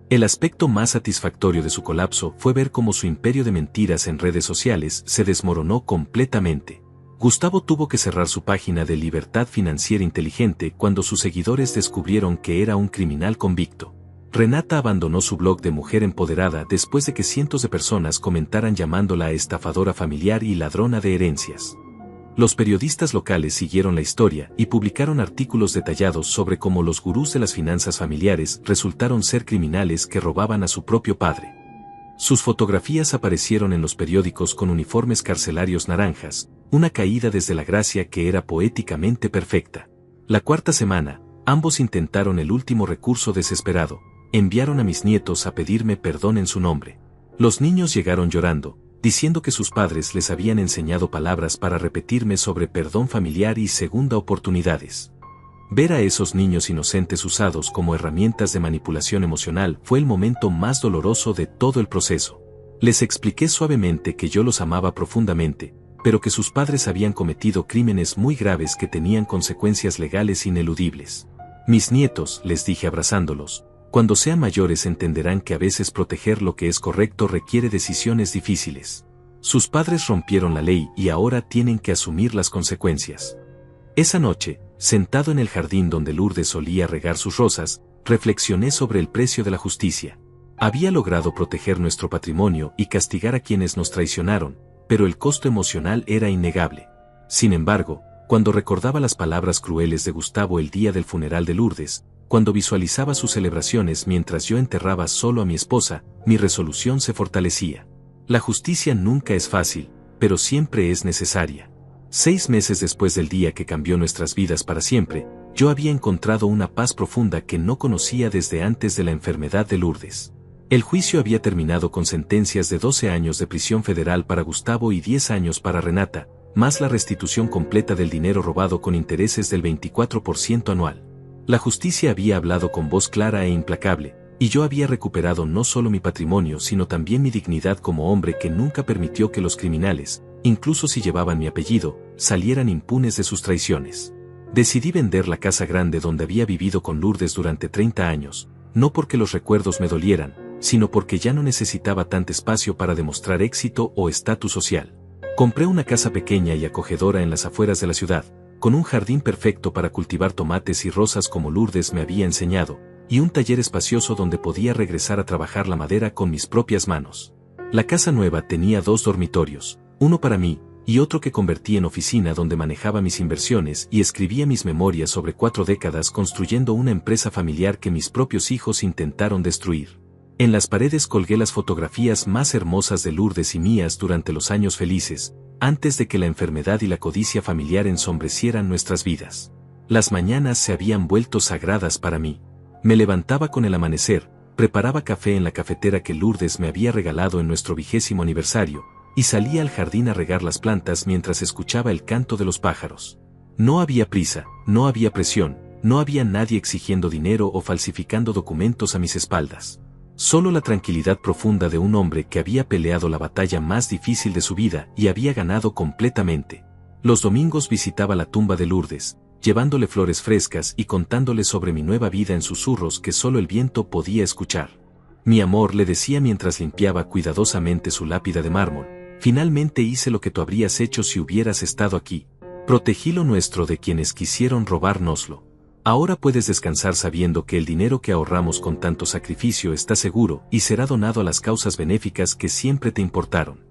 El aspecto más satisfactorio de su colapso fue ver cómo su imperio de mentiras en redes sociales se desmoronó completamente. Gustavo tuvo que cerrar su página de Libertad Financiera Inteligente cuando sus seguidores descubrieron que era un criminal convicto. Renata abandonó su blog de Mujer Empoderada después de que cientos de personas comentaran llamándola estafadora familiar y ladrona de herencias. Los periodistas locales siguieron la historia y publicaron artículos detallados sobre cómo los gurús de las finanzas familiares resultaron ser criminales que robaban a su propio padre. Sus fotografías aparecieron en los periódicos con uniformes carcelarios naranjas, una caída desde la gracia que era poéticamente perfecta. La cuarta semana, ambos intentaron el último recurso desesperado, enviaron a mis nietos a pedirme perdón en su nombre. Los niños llegaron llorando, diciendo que sus padres les habían enseñado palabras para repetirme sobre perdón familiar y segunda oportunidades. Ver a esos niños inocentes usados como herramientas de manipulación emocional fue el momento más doloroso de todo el proceso. Les expliqué suavemente que yo los amaba profundamente, pero que sus padres habían cometido crímenes muy graves que tenían consecuencias legales ineludibles. Mis nietos, les dije abrazándolos, cuando sean mayores entenderán que a veces proteger lo que es correcto requiere decisiones difíciles. Sus padres rompieron la ley y ahora tienen que asumir las consecuencias. Esa noche, sentado en el jardín donde Lourdes solía regar sus rosas, reflexioné sobre el precio de la justicia. Había logrado proteger nuestro patrimonio y castigar a quienes nos traicionaron, pero el costo emocional era innegable. Sin embargo, cuando recordaba las palabras crueles de Gustavo el día del funeral de Lourdes, cuando visualizaba sus celebraciones mientras yo enterraba solo a mi esposa, mi resolución se fortalecía. La justicia nunca es fácil, pero siempre es necesaria. 6 meses después del día que cambió nuestras vidas para siempre, yo había encontrado una paz profunda que no conocía desde antes de la enfermedad de Lourdes. El juicio había terminado con sentencias de 12 años de prisión federal para Gustavo y 10 años para Renata, más la restitución completa del dinero robado con intereses del 24% anual. La justicia había hablado con voz clara e implacable, y yo había recuperado no solo mi patrimonio sino también mi dignidad como hombre que nunca permitió que los criminales, incluso si llevaban mi apellido, salieran impunes de sus traiciones. Decidí vender la casa grande donde había vivido con Lourdes durante 30 años, no porque los recuerdos me dolieran, sino porque ya no necesitaba tanto espacio para demostrar éxito o estatus social. Compré una casa pequeña y acogedora en las afueras de la ciudad, con un jardín perfecto para cultivar tomates y rosas como Lourdes me había enseñado, y un taller espacioso donde podía regresar a trabajar la madera con mis propias manos. La casa nueva tenía 2 dormitorios, uno para mí, y otro que convertí en oficina donde manejaba mis inversiones y escribía mis memorias sobre 4 décadas construyendo una empresa familiar que mis propios hijos intentaron destruir. En las paredes colgué las fotografías más hermosas de Lourdes y mías durante los años felices, antes de que la enfermedad y la codicia familiar ensombrecieran nuestras vidas. Las mañanas se habían vuelto sagradas para mí. Me levantaba con el amanecer, preparaba café en la cafetera que Lourdes me había regalado en nuestro 20º aniversario, y salía al jardín a regar las plantas mientras escuchaba el canto de los pájaros. No había prisa, no había presión, no había nadie exigiendo dinero o falsificando documentos a mis espaldas. Solo la tranquilidad profunda de un hombre que había peleado la batalla más difícil de su vida y había ganado completamente. Los domingos visitaba la tumba de Lourdes, llevándole flores frescas y contándole sobre mi nueva vida en susurros que solo el viento podía escuchar. Mi amor, le decía mientras limpiaba cuidadosamente su lápida de mármol, finalmente hice lo que tú habrías hecho si hubieras estado aquí. Protegí lo nuestro de quienes quisieron robárnoslo. Ahora puedes descansar sabiendo que el dinero que ahorramos con tanto sacrificio está seguro y será donado a las causas benéficas que siempre te importaron.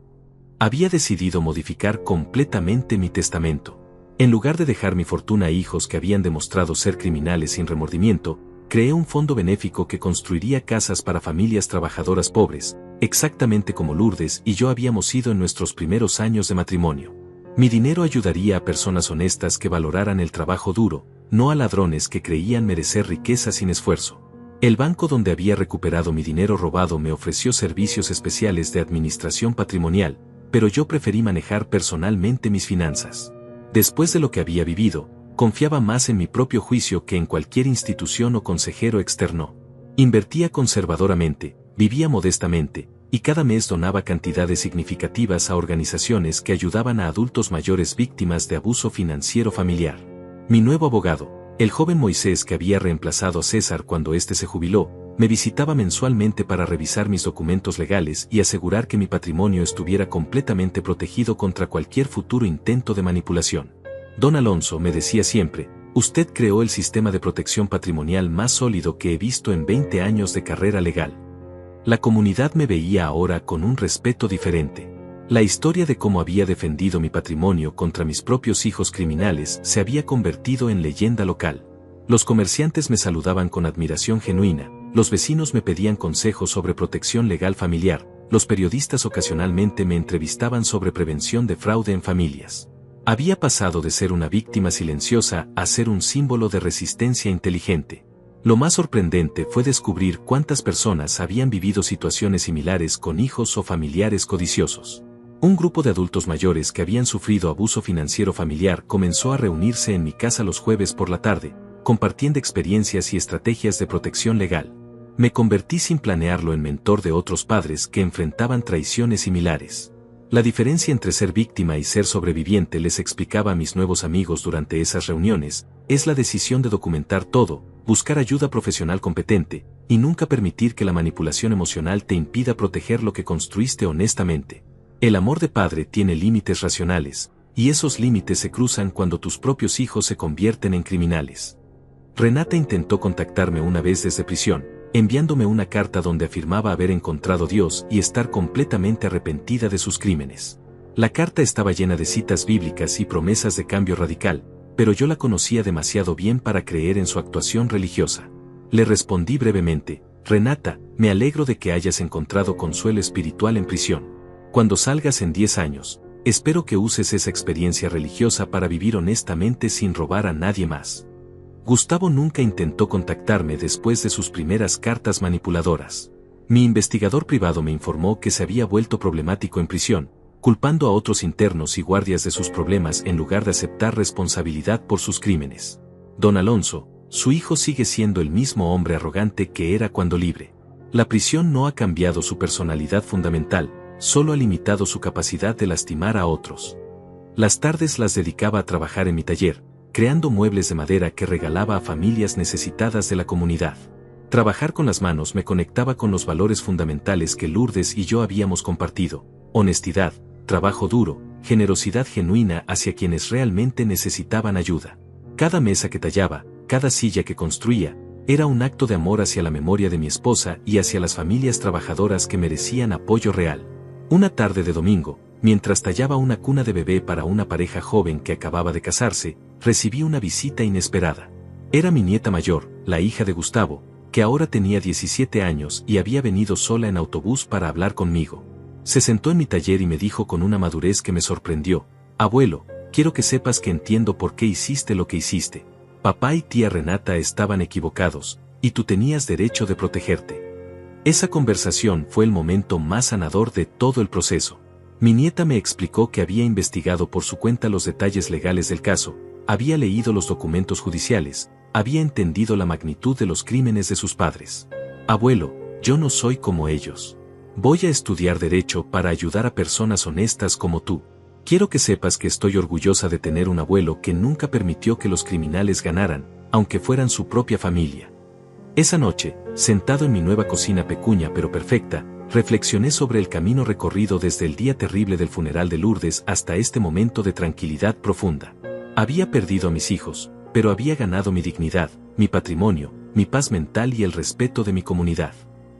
Había decidido modificar completamente mi testamento. En lugar de dejar mi fortuna a hijos que habían demostrado ser criminales sin remordimiento, creé un fondo benéfico que construiría casas para familias trabajadoras pobres, exactamente como Lourdes y yo habíamos sido en nuestros primeros años de matrimonio. Mi dinero ayudaría a personas honestas que valoraran el trabajo duro, no a ladrones que creían merecer riqueza sin esfuerzo. El banco donde había recuperado mi dinero robado me ofreció servicios especiales de administración patrimonial, pero yo preferí manejar personalmente mis finanzas. Después de lo que había vivido, confiaba más en mi propio juicio que en cualquier institución o consejero externo. Invertía conservadoramente, vivía modestamente, y cada mes donaba cantidades significativas a organizaciones que ayudaban a adultos mayores víctimas de abuso financiero familiar. Mi nuevo abogado, el joven Moisés que había reemplazado a César cuando éste se jubiló, me visitaba mensualmente para revisar mis documentos legales y asegurar que mi patrimonio estuviera completamente protegido contra cualquier futuro intento de manipulación. Don Alonso, me decía siempre, usted creó el sistema de protección patrimonial más sólido que he visto en 20 años de carrera legal. La comunidad me veía ahora con un respeto diferente. La historia de cómo había defendido mi patrimonio contra mis propios hijos criminales se había convertido en leyenda local. Los comerciantes me saludaban con admiración genuina, los vecinos me pedían consejos sobre protección legal familiar, los periodistas ocasionalmente me entrevistaban sobre prevención de fraude en familias. Había pasado de ser una víctima silenciosa a ser un símbolo de resistencia inteligente. Lo más sorprendente fue descubrir cuántas personas habían vivido situaciones similares con hijos o familiares codiciosos. Un grupo de adultos mayores que habían sufrido abuso financiero familiar comenzó a reunirse en mi casa los jueves por la tarde, compartiendo experiencias y estrategias de protección legal. Me convertí sin planearlo en mentor de otros padres que enfrentaban traiciones similares. La diferencia entre ser víctima y ser sobreviviente, les explicaba a mis nuevos amigos durante esas reuniones, es la decisión de documentar todo, buscar ayuda profesional competente, y nunca permitir que la manipulación emocional te impida proteger lo que construiste honestamente. El amor de padre tiene límites racionales, y esos límites se cruzan cuando tus propios hijos se convierten en criminales. Renata intentó contactarme una vez desde prisión, enviándome una carta donde afirmaba haber encontrado a Dios y estar completamente arrepentida de sus crímenes. La carta estaba llena de citas bíblicas y promesas de cambio radical, pero yo la conocía demasiado bien para creer en su actuación religiosa. Le respondí brevemente: Renata, me alegro de que hayas encontrado consuelo espiritual en prisión. Cuando salgas en 10 años, espero que uses esa experiencia religiosa para vivir honestamente sin robar a nadie más. Gustavo nunca intentó contactarme después de sus primeras cartas manipuladoras. Mi investigador privado me informó que se había vuelto problemático en prisión, culpando a otros internos y guardias de sus problemas en lugar de aceptar responsabilidad por sus crímenes. Don Alonso, su hijo, sigue siendo el mismo hombre arrogante que era cuando libre. La prisión no ha cambiado su personalidad fundamental, solo ha limitado su capacidad de lastimar a otros. Las tardes las dedicaba a trabajar en mi taller, creando muebles de madera que regalaba a familias necesitadas de la comunidad. Trabajar con las manos me conectaba con los valores fundamentales que Lourdes y yo habíamos compartido: honestidad, trabajo duro, generosidad genuina hacia quienes realmente necesitaban ayuda. Cada mesa que tallaba, cada silla que construía, era un acto de amor hacia la memoria de mi esposa y hacia las familias trabajadoras que merecían apoyo real. Una tarde de domingo, mientras tallaba una cuna de bebé para una pareja joven que acababa de casarse, recibí una visita inesperada. Era mi nieta mayor, la hija de Gustavo, que ahora tenía 17 años y había venido sola en autobús para hablar conmigo. Se sentó en mi taller y me dijo con una madurez que me sorprendió: Abuelo, quiero que sepas que entiendo por qué hiciste lo que hiciste. Papá y tía Renata estaban equivocados, y tú tenías derecho de protegerte. Esa conversación fue el momento más sanador de todo el proceso. Mi nieta me explicó que había investigado por su cuenta los detalles legales del caso, había leído los documentos judiciales, había entendido la magnitud de los crímenes de sus padres. Abuelo, yo no soy como ellos. Voy a estudiar derecho para ayudar a personas honestas como tú. Quiero que sepas que estoy orgullosa de tener un abuelo que nunca permitió que los criminales ganaran, aunque fueran su propia familia. Esa noche, sentado en mi nueva cocina pequeña pero perfecta, reflexioné sobre el camino recorrido desde el día terrible del funeral de Lourdes hasta este momento de tranquilidad profunda. Había perdido a mis hijos, pero había ganado mi dignidad, mi patrimonio, mi paz mental y el respeto de mi comunidad.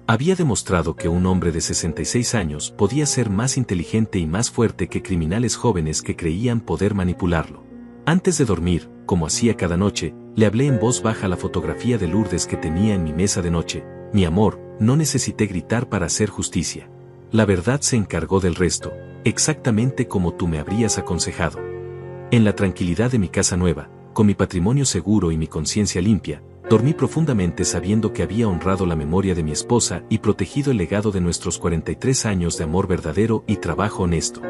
Había demostrado que un hombre de 66 años podía ser más inteligente y más fuerte que criminales jóvenes que creían poder manipularlo. Antes de dormir, como hacía cada noche, le hablé en voz baja la fotografía de Lourdes que tenía en mi mesa de noche. Mi amor, no necesité gritar para hacer justicia. La verdad se encargó del resto, exactamente como tú me habrías aconsejado. En la tranquilidad de mi casa nueva, con mi patrimonio seguro y mi conciencia limpia, dormí profundamente sabiendo que había honrado la memoria de mi esposa y protegido el legado de nuestros 43 años de amor verdadero y trabajo honesto.